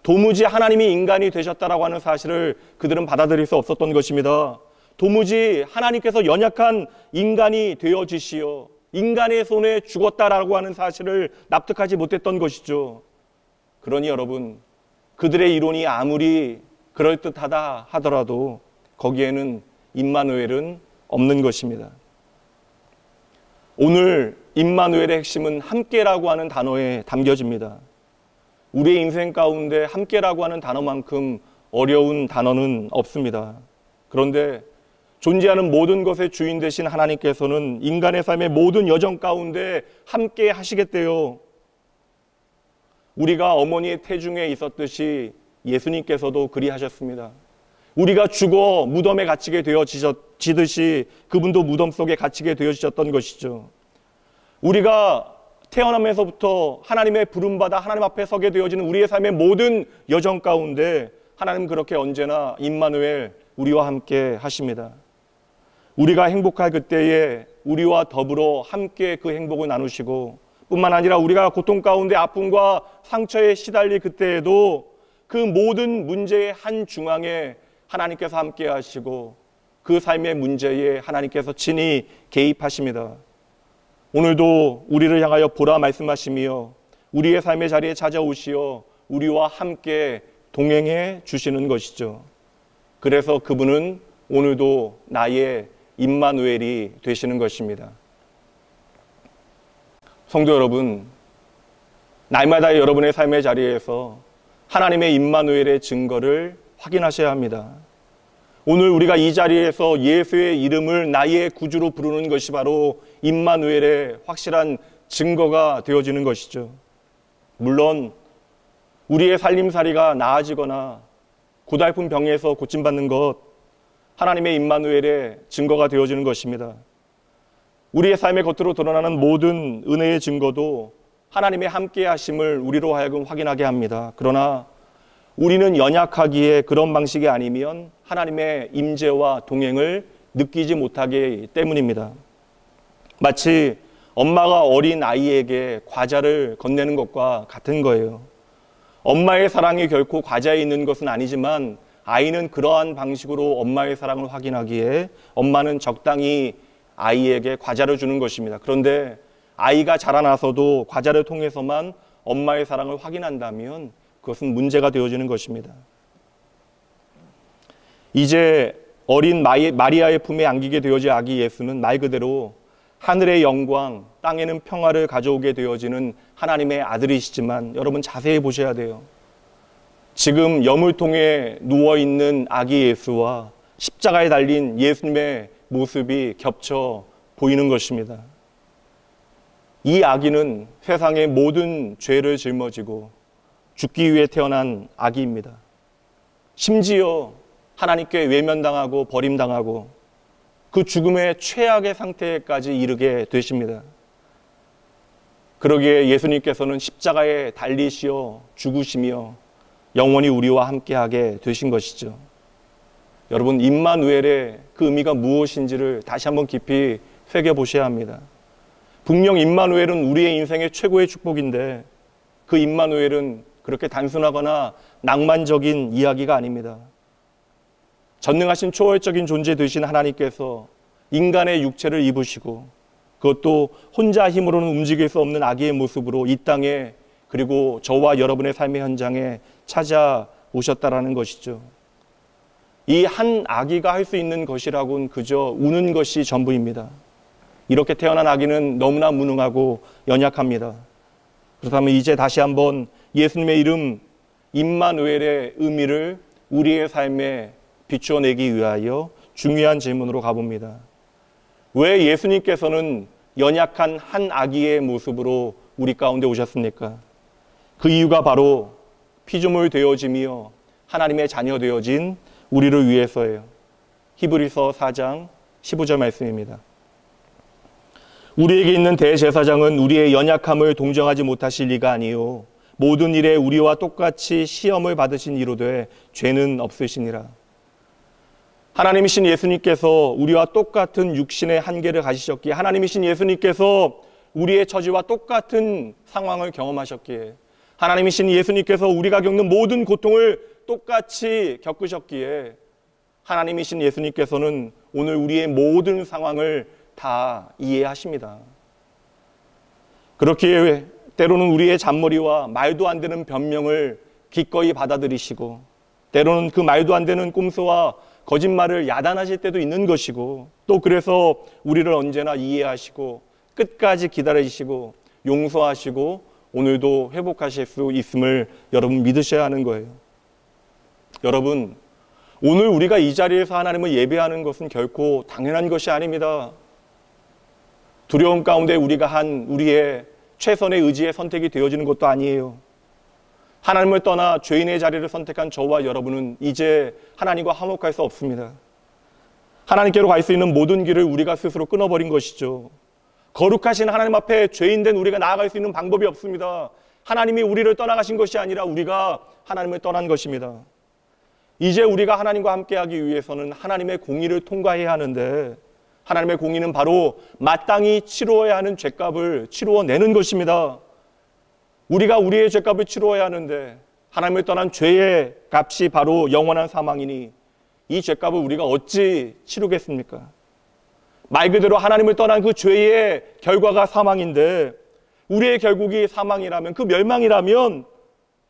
도무지 하나님이 인간이 되셨다라고 하는 사실을 그들은 받아들일 수 없었던 것입니다. 도무지 하나님께서 연약한 인간이 되어지시어 인간의 손에 죽었다라고 하는 사실을 납득하지 못했던 것이죠. 그러니 여러분, 그들의 이론이 아무리 그럴듯하다 하더라도 거기에는 임마누엘은 없는 것입니다. 오늘 임마누엘의 핵심은 함께라고 하는 단어에 담겨집니다. 우리의 인생 가운데 함께라고 하는 단어만큼 어려운 단어는 없습니다. 그런데 존재하는 모든 것의 주인 되신 하나님께서는 인간의 삶의 모든 여정 가운데 함께 하시겠대요. 우리가 어머니의 태중에 있었듯이 예수님께서도 그리하셨습니다. 우리가 죽어 무덤에 갇히게 되어지듯이 그분도 무덤 속에 갇히게 되어지셨던 것이죠. 우리가 태어나면서부터 하나님의 부름받아 하나님 앞에 서게 되어지는 우리의 삶의 모든 여정 가운데 하나님은 그렇게 언제나 임마누엘, 우리와 함께 하십니다. 우리가 행복할 그때에 우리와 더불어 함께 그 행복을 나누시고, 뿐만 아니라 우리가 고통 가운데 아픔과 상처에 시달릴 그때에도 그 모든 문제의 한 중앙에 하나님께서 함께 하시고 그 삶의 문제에 하나님께서 친히 개입하십니다. 오늘도 우리를 향하여 보라 말씀하시며 우리의 삶의 자리에 찾아오시어 우리와 함께 동행해 주시는 것이죠. 그래서 그분은 오늘도 나의 임마누엘이 되시는 것입니다. 성도 여러분, 날마다 여러분의 삶의 자리에서 하나님의 임마누엘의 증거를 확인하셔야 합니다. 오늘 우리가 이 자리에서 예수의 이름을 나의 구주로 부르는 것이 바로 임마누엘의 확실한 증거가 되어지는 것이죠. 물론 우리의 살림살이가 나아지거나 고달픈 병에서 고침받는 것, 하나님의 임마누엘의 증거가 되어지는 것입니다. 우리의 삶의 겉으로 드러나는 모든 은혜의 증거도 하나님의 함께 하심을 우리로 하여금 확인하게 합니다. 그러나 우리는 연약하기에 그런 방식이 아니면 하나님의 임재와 동행을 느끼지 못하기 때문입니다. 마치 엄마가 어린 아이에게 과자를 건네는 것과 같은 거예요. 엄마의 사랑이 결코 과자에 있는 것은 아니지만 아이는 그러한 방식으로 엄마의 사랑을 확인하기에 엄마는 적당히 아이에게 과자를 주는 것입니다. 그런데 아이가 자라나서도 과자를 통해서만 엄마의 사랑을 확인한다면 그것은 문제가 되어지는 것입니다. 이제 어린 마리아의 품에 안기게 되어질 아기 예수는 말 그대로 하늘의 영광, 땅에는 평화를 가져오게 되어지는 하나님의 아들이시지만 여러분 자세히 보셔야 돼요. 지금 여물통에 누워있는 아기 예수와 십자가에 달린 예수님의 모습이 겹쳐 보이는 것입니다. 이 아기는 세상의 모든 죄를 짊어지고 죽기 위해 태어난 아기입니다. 심지어 하나님께 외면당하고 버림당하고 그 죽음의 최악의 상태까지 이르게 되십니다. 그러기에 예수님께서는 십자가에 달리시어 죽으시며 영원히 우리와 함께하게 되신 것이죠. 여러분, 임마누엘의 그 의미가 무엇인지를 다시 한번 깊이 새겨보셔야 합니다. 분명 임마누엘은 우리의 인생의 최고의 축복인데 그 임마누엘은 그렇게 단순하거나 낭만적인 이야기가 아닙니다. 전능하신 초월적인 존재 되신 하나님께서 인간의 육체를 입으시고 그것도 혼자 힘으로는 움직일 수 없는 아기의 모습으로 이 땅에 그리고 저와 여러분의 삶의 현장에 찾아오셨다라는 것이죠. 이 한 아기가 할 수 있는 것이라고는 그저 우는 것이 전부입니다. 이렇게 태어난 아기는 너무나 무능하고 연약합니다. 그렇다면 이제 다시 한번 예수님의 이름 임마누엘의 의미를 우리의 삶에 비추어내기 위하여 중요한 질문으로 가봅니다. 왜 예수님께서는 연약한 한 아기의 모습으로 우리 가운데 오셨습니까? 그 이유가 바로 피조물 되어지며 하나님의 자녀 되어진 우리를 위해서예요. 히브리서 4장 15절 말씀입니다. 우리에게 있는 대제사장은 우리의 연약함을 동정하지 못하실 리가 아니요 모든 일에 우리와 똑같이 시험을 받으신 이로되 죄는 없으시니라. 하나님이신 예수님께서 우리와 똑같은 육신의 한계를 가지셨기에 하나님이신 예수님께서 우리의 처지와 똑같은 상황을 경험하셨기에 하나님이신 예수님께서 우리가 겪는 모든 고통을 똑같이 겪으셨기에 하나님이신 예수님께서는 오늘 우리의 모든 상황을 다 이해하십니다. 그렇기에 때로는 우리의 잔머리와 말도 안 되는 변명을 기꺼이 받아들이시고 때로는 그 말도 안 되는 꼼수와 거짓말을 야단하실 때도 있는 것이고 또 그래서 우리를 언제나 이해하시고 끝까지 기다리시고 용서하시고 오늘도 회복하실 수 있음을 여러분 믿으셔야 하는 거예요. 여러분, 오늘 우리가 이 자리에서 하나님을 예배하는 것은 결코 당연한 것이 아닙니다. 두려움 가운데 우리가 한 우리의 최선의 의지의 선택이 되어지는 것도 아니에요. 하나님을 떠나 죄인의 자리를 선택한 저와 여러분은 이제 하나님과 화목할 수 없습니다. 하나님께로 갈 수 있는 모든 길을 우리가 스스로 끊어버린 것이죠. 거룩하신 하나님 앞에 죄인된 우리가 나아갈 수 있는 방법이 없습니다. 하나님이 우리를 떠나가신 것이 아니라 우리가 하나님을 떠난 것입니다. 이제 우리가 하나님과 함께하기 위해서는 하나님의 공의를 통과해야 하는데 하나님의 공의는 바로 마땅히 치루어야 하는 죄값을 치루어내는 것입니다. 우리가 우리의 죄값을 치루어야 하는데 하나님을 떠난 죄의 값이 바로 영원한 사망이니 이 죄값을 우리가 어찌 치르겠습니까? 말 그대로 하나님을 떠난 그 죄의 결과가 사망인데 우리의 결국이 사망이라면 그 멸망이라면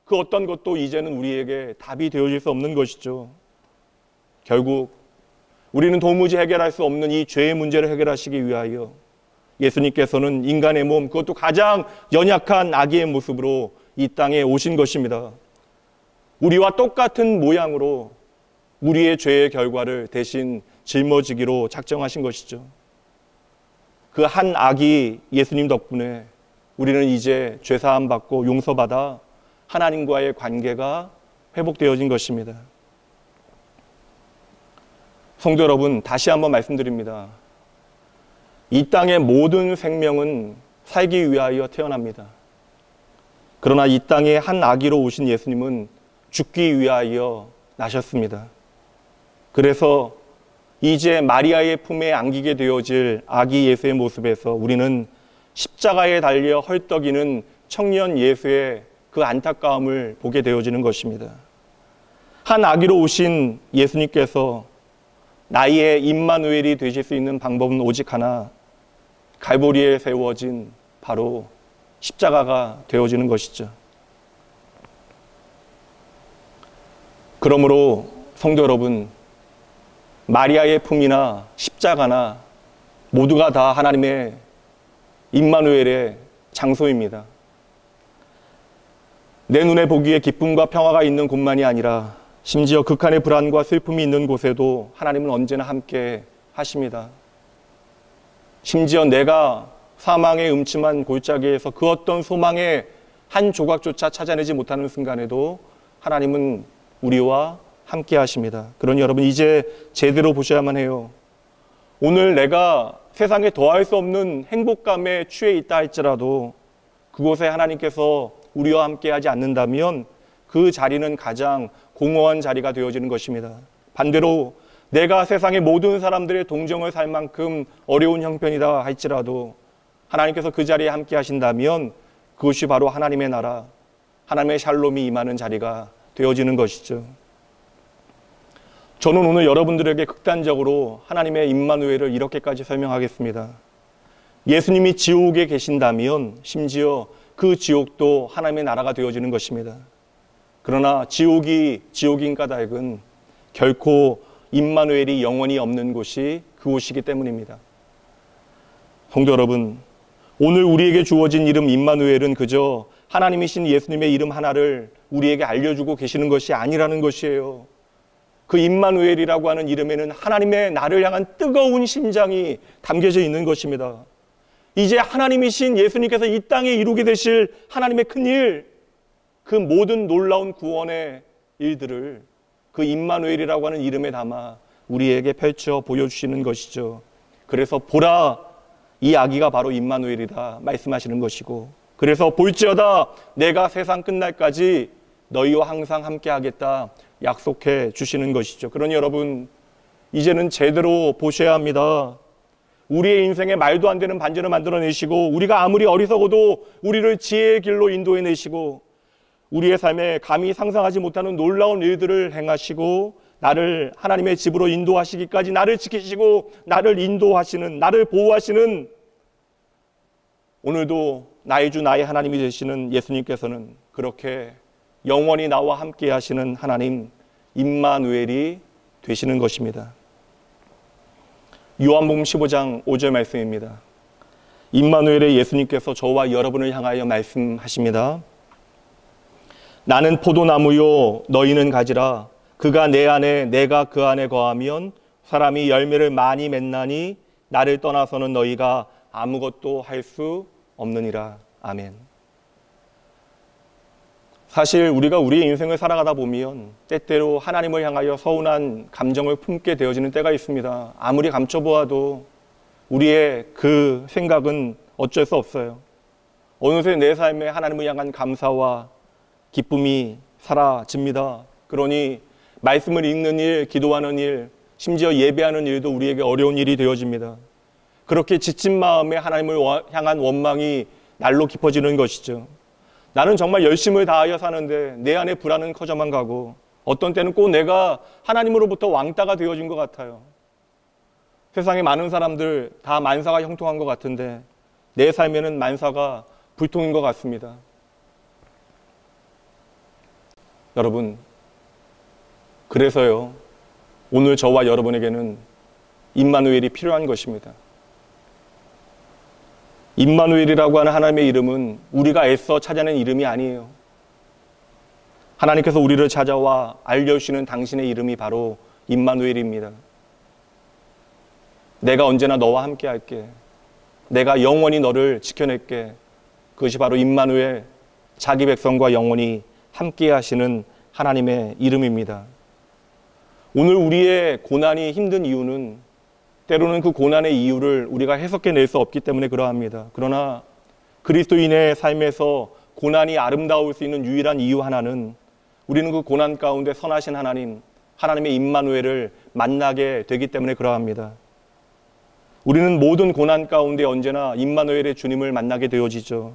그 어떤 것도 이제는 우리에게 답이 되어질 수 없는 것이죠. 결국 우리는 도무지 해결할 수 없는 이 죄의 문제를 해결하시기 위하여 예수님께서는 인간의 몸, 그것도 가장 연약한 아기의 모습으로 이 땅에 오신 것입니다. 우리와 똑같은 모양으로 우리의 죄의 결과를 대신 짊어지기로 작정하신 것이죠. 그 한 아기 예수님 덕분에 우리는 이제 죄사함 받고 용서받아 하나님과의 관계가 회복되어진 것입니다. 성도 여러분, 다시 한번 말씀드립니다. 이 땅의 모든 생명은 살기 위하여 태어납니다. 그러나 이 땅에 한 아기로 오신 예수님은 죽기 위하여 나셨습니다. 그래서 이제 마리아의 품에 안기게 되어질 아기 예수의 모습에서 우리는 십자가에 달려 헐떡이는 청년 예수의 그 안타까움을 보게 되어지는 것입니다. 한 아기로 오신 예수님께서 나의 임마누엘이 되실 수 있는 방법은 오직 하나, 갈보리에 세워진 바로 십자가가 되어지는 것이죠. 그러므로 성도 여러분, 마리아의 품이나 십자가나 모두가 다 하나님의 임마누엘의 장소입니다. 내 눈에 보기에 기쁨과 평화가 있는 곳만이 아니라 심지어 극한의 불안과 슬픔이 있는 곳에도 하나님은 언제나 함께 하십니다. 심지어 내가 사망의 음침한 골짜기에서 그 어떤 소망의 한 조각조차 찾아내지 못하는 순간에도 하나님은 우리와 함께 하십니다. 그러니 여러분, 이제 제대로 보셔야만 해요. 오늘 내가 세상에 더할 수 없는 행복감에 취해 있다 할지라도 그곳에 하나님께서 우리와 함께 하지 않는다면 그 자리는 가장 공허한 자리가 되어지는 것입니다. 반대로 내가 세상의 모든 사람들의 동정을 살 만큼 어려운 형편이다 할지라도 하나님께서 그 자리에 함께 하신다면 그것이 바로 하나님의 나라, 하나님의 샬롬이 임하는 자리가 되어지는 것이죠. 저는 오늘 여러분들에게 극단적으로 하나님의 임마누엘을 이렇게까지 설명하겠습니다. 예수님이 지옥에 계신다면 심지어 그 지옥도 하나님의 나라가 되어지는 것입니다. 그러나 지옥이 지옥인 까닭은 결코 임마누엘이 영원히 없는 곳이 그곳이기 때문입니다. 성도 여러분, 오늘 우리에게 주어진 이름 임마누엘은 그저 하나님이신 예수님의 이름 하나를 우리에게 알려주고 계시는 것이 아니라는 것이에요. 그 임마누엘이라고 하는 이름에는 하나님의 나를 향한 뜨거운 심장이 담겨져 있는 것입니다. 이제 하나님이신 예수님께서 이 땅에 이루게 되실 하나님의 큰 일, 그 모든 놀라운 구원의 일들을 그 임마누엘이라고 하는 이름에 담아 우리에게 펼쳐 보여주시는 것이죠. 그래서 보라, 이 아기가 바로 임마누엘이다 말씀하시는 것이고, 그래서 볼지어다 내가 세상 끝날까지 너희와 항상 함께 하겠다 약속해 주시는 것이죠. 그러니 여러분, 이제는 제대로 보셔야 합니다. 우리의 인생에 말도 안 되는 반전을 만들어내시고, 우리가 아무리 어리석어도 우리를 지혜의 길로 인도해내시고, 우리의 삶에 감히 상상하지 못하는 놀라운 일들을 행하시고, 나를 하나님의 집으로 인도하시기까지 나를 지키시고 나를 인도하시는, 나를 보호하시는, 오늘도 나의 주 나의 하나님이 되시는 예수님께서는 그렇게 영원히 나와 함께 하시는 하나님 임마누엘이 되시는 것입니다. 요한복음 15장 5절 말씀입니다. 임마누엘의 예수님께서 저와 여러분을 향하여 말씀하십니다. 나는 포도나무요 너희는 가지라. 그가 내 안에 내가 그 안에 거하면 사람이 열매를 많이 맺나니 나를 떠나서는 너희가 아무것도 할 수 없느니라. 아멘. 사실 우리가 우리의 인생을 살아가다 보면 때때로 하나님을 향하여 서운한 감정을 품게 되어지는 때가 있습니다. 아무리 감춰보아도 우리의 그 생각은 어쩔 수 없어요. 어느새 내 삶에 하나님을 향한 감사와 기쁨이 사라집니다. 그러니 말씀을 읽는 일, 기도하는 일, 심지어 예배하는 일도 우리에게 어려운 일이 되어집니다. 그렇게 지친 마음에 하나님을 향한 원망이 날로 깊어지는 것이죠. 나는 정말 열심을 다하여 사는데 내 안에 불안은 커져만 가고, 어떤 때는 꼭 내가 하나님으로부터 왕따가 되어진 것 같아요. 세상에 많은 사람들 다 만사가 형통한 것 같은데 내 삶에는 만사가 불통인 것 같습니다. 여러분, 그래서요, 오늘 저와 여러분에게는 임마누엘이 필요한 것입니다. 임마누엘이라고 하는 하나님의 이름은 우리가 애써 찾아낸 이름이 아니에요. 하나님께서 우리를 찾아와 알려주시는 당신의 이름이 바로 임마누엘입니다. 내가 언제나 너와 함께 할게. 내가 영원히 너를 지켜낼게. 그것이 바로 임마누엘, 자기 백성과 영원히 함께 하시는 하나님의 이름입니다. 오늘 우리의 고난이 힘든 이유는 때로는 그 고난의 이유를 우리가 해석해낼 수 없기 때문에 그러합니다. 그러나 그리스도인의 삶에서 고난이 아름다울 수 있는 유일한 이유 하나는 우리는 그 고난 가운데 선하신 하나님, 하나님의 임마누엘을 만나게 되기 때문에 그러합니다. 우리는 모든 고난 가운데 언제나 임마누엘의 주님을 만나게 되어지죠.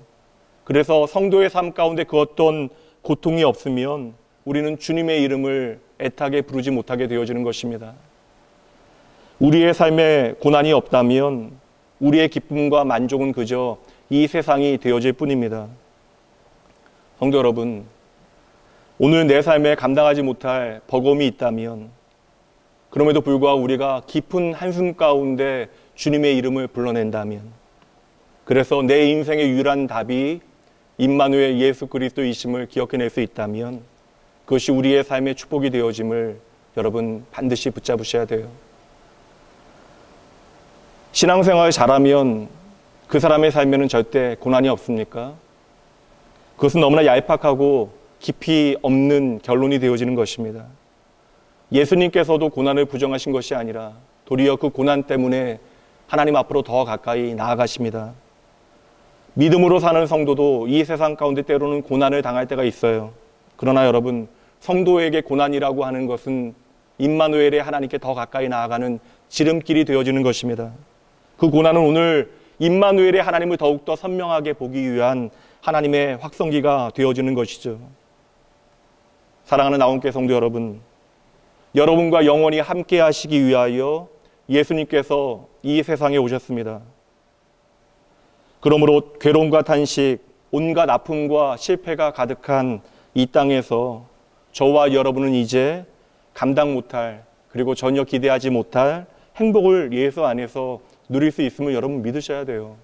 그래서 성도의 삶 가운데 그 어떤 고통이 없으면 우리는 주님의 이름을 애타게 부르지 못하게 되어지는 것입니다. 우리의 삶에 고난이 없다면 우리의 기쁨과 만족은 그저 이 세상이 되어질 뿐입니다. 성도 여러분, 오늘 내 삶에 감당하지 못할 버거움이 있다면 그럼에도 불구하고 우리가 깊은 한숨 가운데 주님의 이름을 불러낸다면, 그래서 내 인생의 유일한 답이 임마누엘 예수 그리스도이심을 기억해낼 수 있다면 그것이 우리의 삶의 축복이 되어짐을 여러분 반드시 붙잡으셔야 돼요. 신앙생활 잘하면 그 사람의 삶에는 절대 고난이 없습니까? 그것은 너무나 얄팍하고 깊이 없는 결론이 되어지는 것입니다. 예수님께서도 고난을 부정하신 것이 아니라 도리어 그 고난 때문에 하나님 앞으로 더 가까이 나아가십니다. 믿음으로 사는 성도도 이 세상 가운데 때로는 고난을 당할 때가 있어요. 그러나 여러분, 성도에게 고난이라고 하는 것은 임마누엘의 하나님께 더 가까이 나아가는 지름길이 되어지는 것입니다. 그 고난은 오늘 임마누엘의 하나님을 더욱더 선명하게 보기 위한 하나님의 확성기가 되어지는 것이죠. 사랑하는 나온교회 성도 여러분, 여러분과 영원히 함께 하시기 위하여 예수님께서 이 세상에 오셨습니다. 그러므로 괴로움과 탄식, 온갖 아픔과 실패가 가득한 이 땅에서 저와 여러분은 이제 감당 못할, 그리고 전혀 기대하지 못할 행복을 예수 안에서 누릴 수 있음을 여러분 믿으셔야 돼요.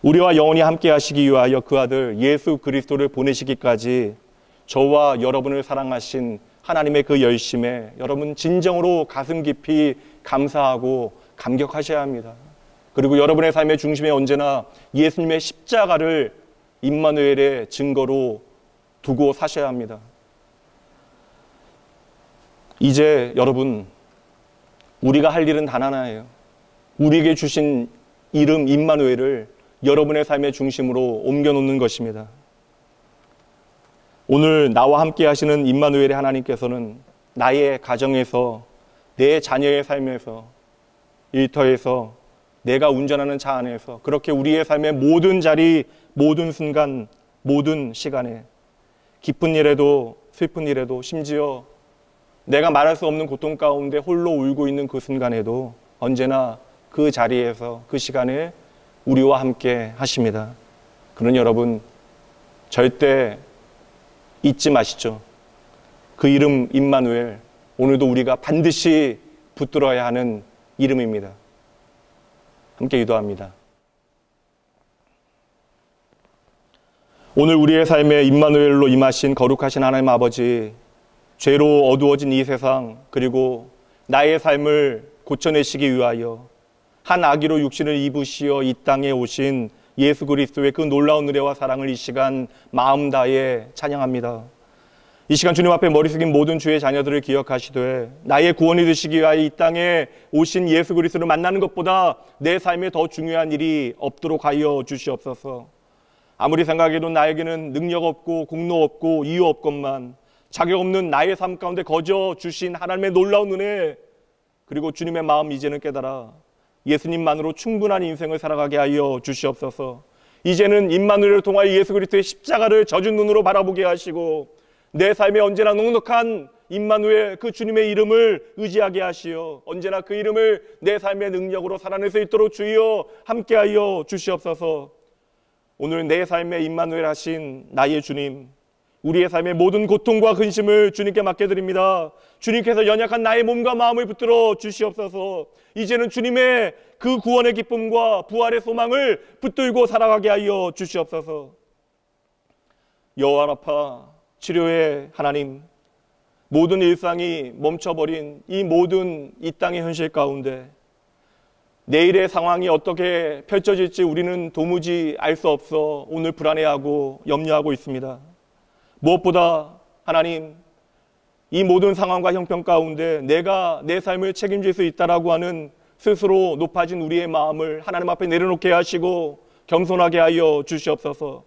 우리와 영원히 함께 하시기 위하여 그 아들 예수 그리스도를 보내시기까지 저와 여러분을 사랑하신 하나님의 그 열심에 여러분 진정으로 가슴 깊이 감사하고 감격하셔야 합니다. 그리고 여러분의 삶의 중심에 언제나 예수님의 십자가를 임마누엘의 증거로 두고 사셔야 합니다. 이제 여러분, 우리가 할 일은 단 하나예요. 우리에게 주신 이름 임마누엘을 여러분의 삶의 중심으로 옮겨놓는 것입니다. 오늘 나와 함께 하시는 임마누엘의 하나님께서는 나의 가정에서, 내 자녀의 삶에서, 일터에서, 내가 운전하는 차 안에서, 그렇게 우리의 삶의 모든 자리, 모든 순간, 모든 시간에 기쁜 일에도 슬픈 일에도, 심지어 내가 말할 수 없는 고통 가운데 홀로 울고 있는 그 순간에도 언제나 그 자리에서, 그 시간에 우리와 함께 하십니다. 그러니 여러분, 절대 잊지 마시죠. 그 이름 임마누엘, 오늘도 우리가 반드시 붙들어야 하는 이름입니다. 함께 기도합니다. 오늘 우리의 삶에 임마누엘로 임하신 거룩하신 하나님 아버지, 죄로 어두워진 이 세상, 그리고 나의 삶을 고쳐내시기 위하여 한 아기로 육신을 입으시어 이 땅에 오신 예수 그리스도의 그 놀라운 은혜와 사랑을 이 시간 마음 다해 찬양합니다. 이 시간 주님 앞에 머리 숙인 모든 주의 자녀들을 기억하시되 나의 구원이 되시기 위하여 이 땅에 오신 예수 그리스도를 만나는 것보다 내 삶에 더 중요한 일이 없도록 하여 주시옵소서. 아무리 생각해도 나에게는 능력 없고 공로 없고 이유 없건만 자격 없는 나의 삶 가운데 거저 주신 하나님의 놀라운 은혜, 그리고 주님의 마음 이제는 깨달아 예수님만으로 충분한 인생을 살아가게 하여 주시옵소서. 이제는 임마누엘을 통하여 예수 그리스도의 십자가를 젖은 눈으로 바라보게 하시고 내 삶에 언제나 넉넉한 임마누엘 그 주님의 이름을 의지하게 하시어 언제나 그 이름을 내 삶의 능력으로 살아낼 수 있도록 주여 함께하여 주시옵소서. 오늘 내 삶의 임마누엘 하신 나의 주님, 우리의 삶의 모든 고통과 근심을 주님께 맡겨드립니다. 주님께서 연약한 나의 몸과 마음을 붙들어 주시옵소서. 이제는 주님의 그 구원의 기쁨과 부활의 소망을 붙들고 살아가게 하여 주시옵소서. 여호와 라파, 치료의 하나님, 모든 일상이 멈춰버린 이 모든 이 땅의 현실 가운데 내일의 상황이 어떻게 펼쳐질지 우리는 도무지 알 수 없어 오늘 불안해하고 염려하고 있습니다. 무엇보다 하나님, 이 모든 상황과 형편 가운데 내가 내 삶을 책임질 수 있다라고 하는 스스로 높아진 우리의 마음을 하나님 앞에 내려놓게 하시고 겸손하게 하여 주시옵소서.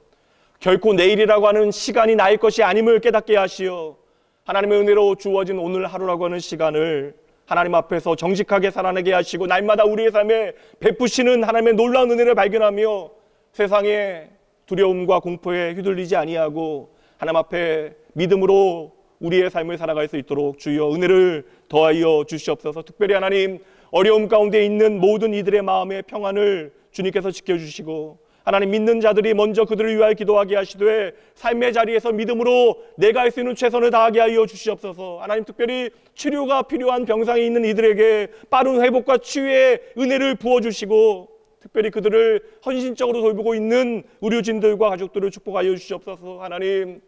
결코 내일이라고 하는 시간이 나의 것이 아님을 깨닫게 하시어 하나님의 은혜로 주어진 오늘 하루라고 하는 시간을 하나님 앞에서 정직하게 살아내게 하시고 날마다 우리의 삶에 베푸시는 하나님의 놀라운 은혜를 발견하며 세상의 두려움과 공포에 휘둘리지 아니하고 하나님 앞에 믿음으로 우리의 삶을 살아갈 수 있도록 주여 은혜를 더하여 주시옵소서. 특별히 하나님, 어려움 가운데 있는 모든 이들의 마음의 평안을 주님께서 지켜주시고 하나님, 믿는 자들이 먼저 그들을 위하여 기도하게 하시되 삶의 자리에서 믿음으로 내가 할 수 있는 최선을 다하게 하여 주시옵소서. 하나님, 특별히 치료가 필요한 병상에 있는 이들에게 빠른 회복과 치유의 은혜를 부어주시고 특별히 그들을 헌신적으로 돌보고 있는 의료진들과 가족들을 축복하여 주시옵소서. 하나님,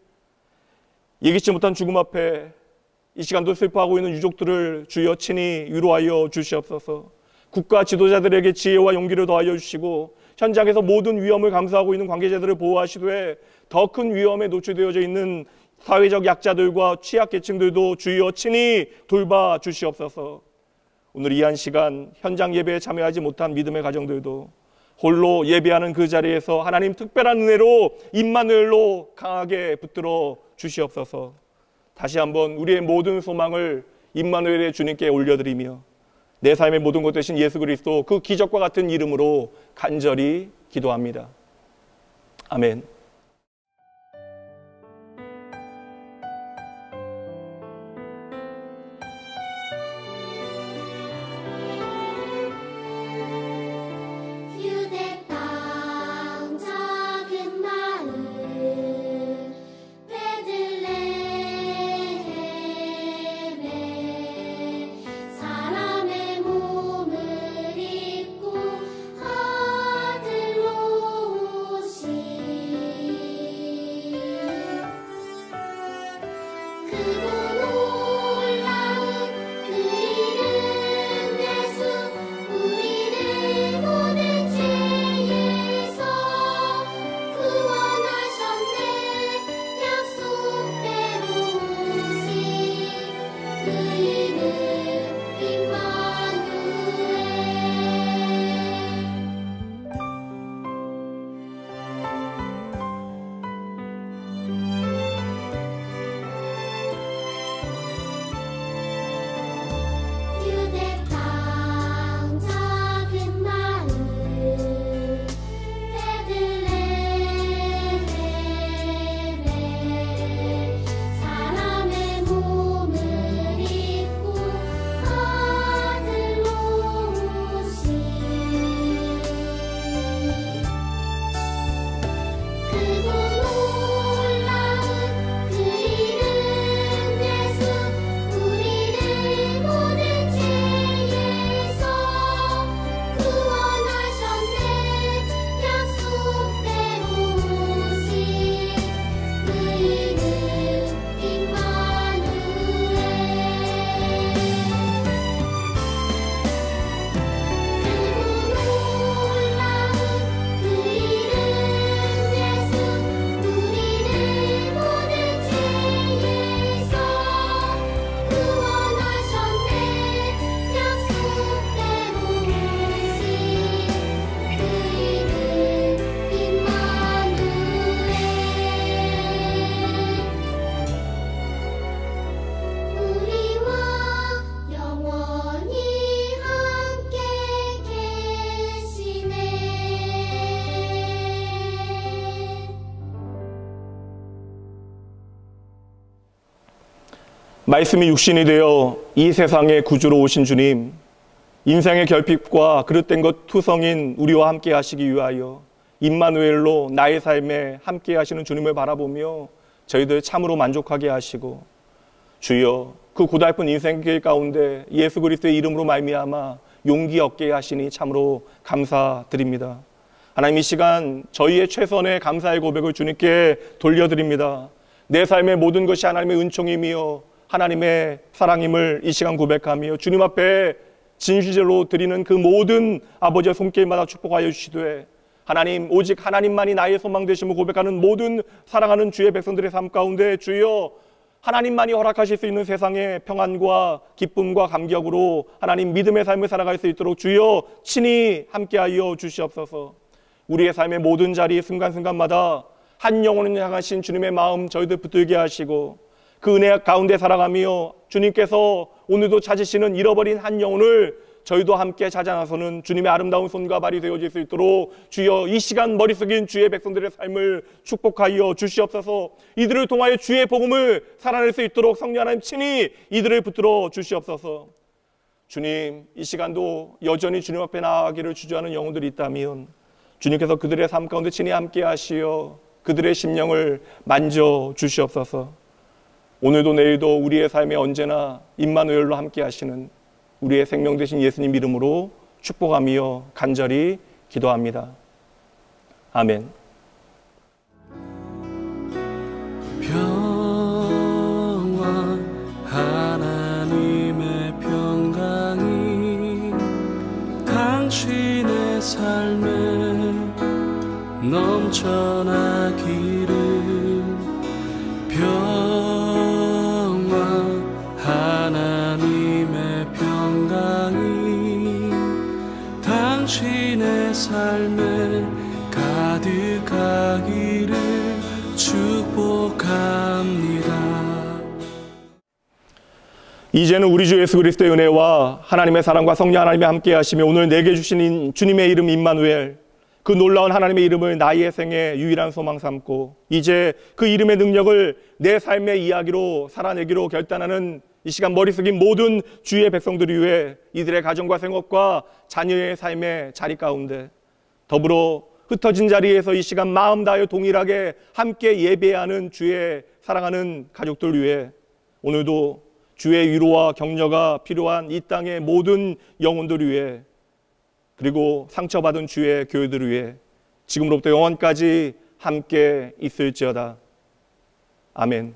예기치 못한 죽음 앞에 이 시간도 슬퍼하고 있는 유족들을 주여 친히 위로하여 주시옵소서. 국가 지도자들에게 지혜와 용기를 더하여 주시고 현장에서 모든 위험을 감수하고 있는 관계자들을 보호하시되 더 큰 위험에 노출되어져 있는 사회적 약자들과 취약계층들도 주여 친히 돌봐 주시옵소서. 오늘 이 한 시간 현장 예배에 참여하지 못한 믿음의 가정들도 홀로 예배하는 그 자리에서 하나님 특별한 은혜로 임마누엘로 강하게 붙들어 주시옵소서. 다시 한번 우리의 모든 소망을 임마누엘의 주님께 올려드리며 내 삶의 모든 것 되신 예수 그리스도 그 기적과 같은 이름으로 간절히 기도합니다. 아멘. 말씀이 육신이 되어 이 세상의 구주로 오신 주님, 인생의 결핍과 그릇된 것 투성인 우리와 함께 하시기 위하여 임마누엘로 나의 삶에 함께 하시는 주님을 바라보며 저희들 참으로 만족하게 하시고 주여 그 고달픈 인생길 가운데 예수 그리스도의 이름으로 말미암아 용기 얻게 하시니 참으로 감사드립니다. 하나님, 이 시간 저희의 최선의 감사의 고백을 주님께 돌려드립니다. 내 삶의 모든 것이 하나님의 은총이며 하나님의 사랑임을 이 시간 고백하며 주님 앞에 진실로 드리는 그 모든 아버지의 손길마다 축복하여 주시되 하나님, 오직 하나님만이 나의 소망 되심을 고백하는 모든 사랑하는 주의 백성들의 삶 가운데 주여 하나님만이 허락하실 수 있는 세상의 평안과 기쁨과 감격으로 하나님 믿음의 삶을 살아갈 수 있도록 주여 친히 함께하여 주시옵소서. 우리의 삶의 모든 자리 순간순간마다 한 영혼을 향하신 주님의 마음 저희들 붙들게 하시고 그 은혜 가운데 살아가며 주님께서 오늘도 찾으시는 잃어버린 한 영혼을 저희도 함께 찾아 나서는 주님의 아름다운 손과 발이 되어질 수 있도록 주여 이 시간 머리 숙인 주의 백성들의 삶을 축복하여 주시옵소서. 이들을 통하여 주의 복음을 살아낼 수 있도록 성령 하나님 친히 이들을 붙들어 주시옵소서. 주님, 이 시간도 여전히 주님 앞에 나아가기를 주저하는 영혼들이 있다면 주님께서 그들의 삶 가운데 친히 함께 하시어 그들의 심령을 만져 주시옵소서. 오늘도 내일도 우리의 삶에 언제나 임마누엘로 함께 하시는 우리의 생명 되신 예수님 이름으로 축복하며 간절히 기도합니다. 아멘. 평화 하나님의 평강이 당신의 삶에 넘쳐나기를 평화 하나님의 평강이 당신의 삶에 가득하기를 축복합니다. 이제는 우리 주 예수 그리스도의 은혜와 하나님의 사랑과 성령 하나님이 함께 하시며 오늘 내게 주신 주님의 이름 임마누엘, 그 놀라운 하나님의 이름을 나의 생의 유일한 소망 삼고 이제 그 이름의 능력을 내 삶의 이야기로 살아내기로 결단하는 이 시간 머리 숙인 모든 주의 백성들을 위해 이들의 가정과 생업과 자녀의 삶의 자리 가운데 더불어 흩어진 자리에서 이 시간 마음 다하여 동일하게 함께 예배하는 주의 사랑하는 가족들 위해 오늘도 주의 위로와 격려가 필요한 이 땅의 모든 영혼들을 위해 그리고 상처받은 주의 교회들을 위해 지금으로부터 영원까지 함께 있을지어다. 아멘.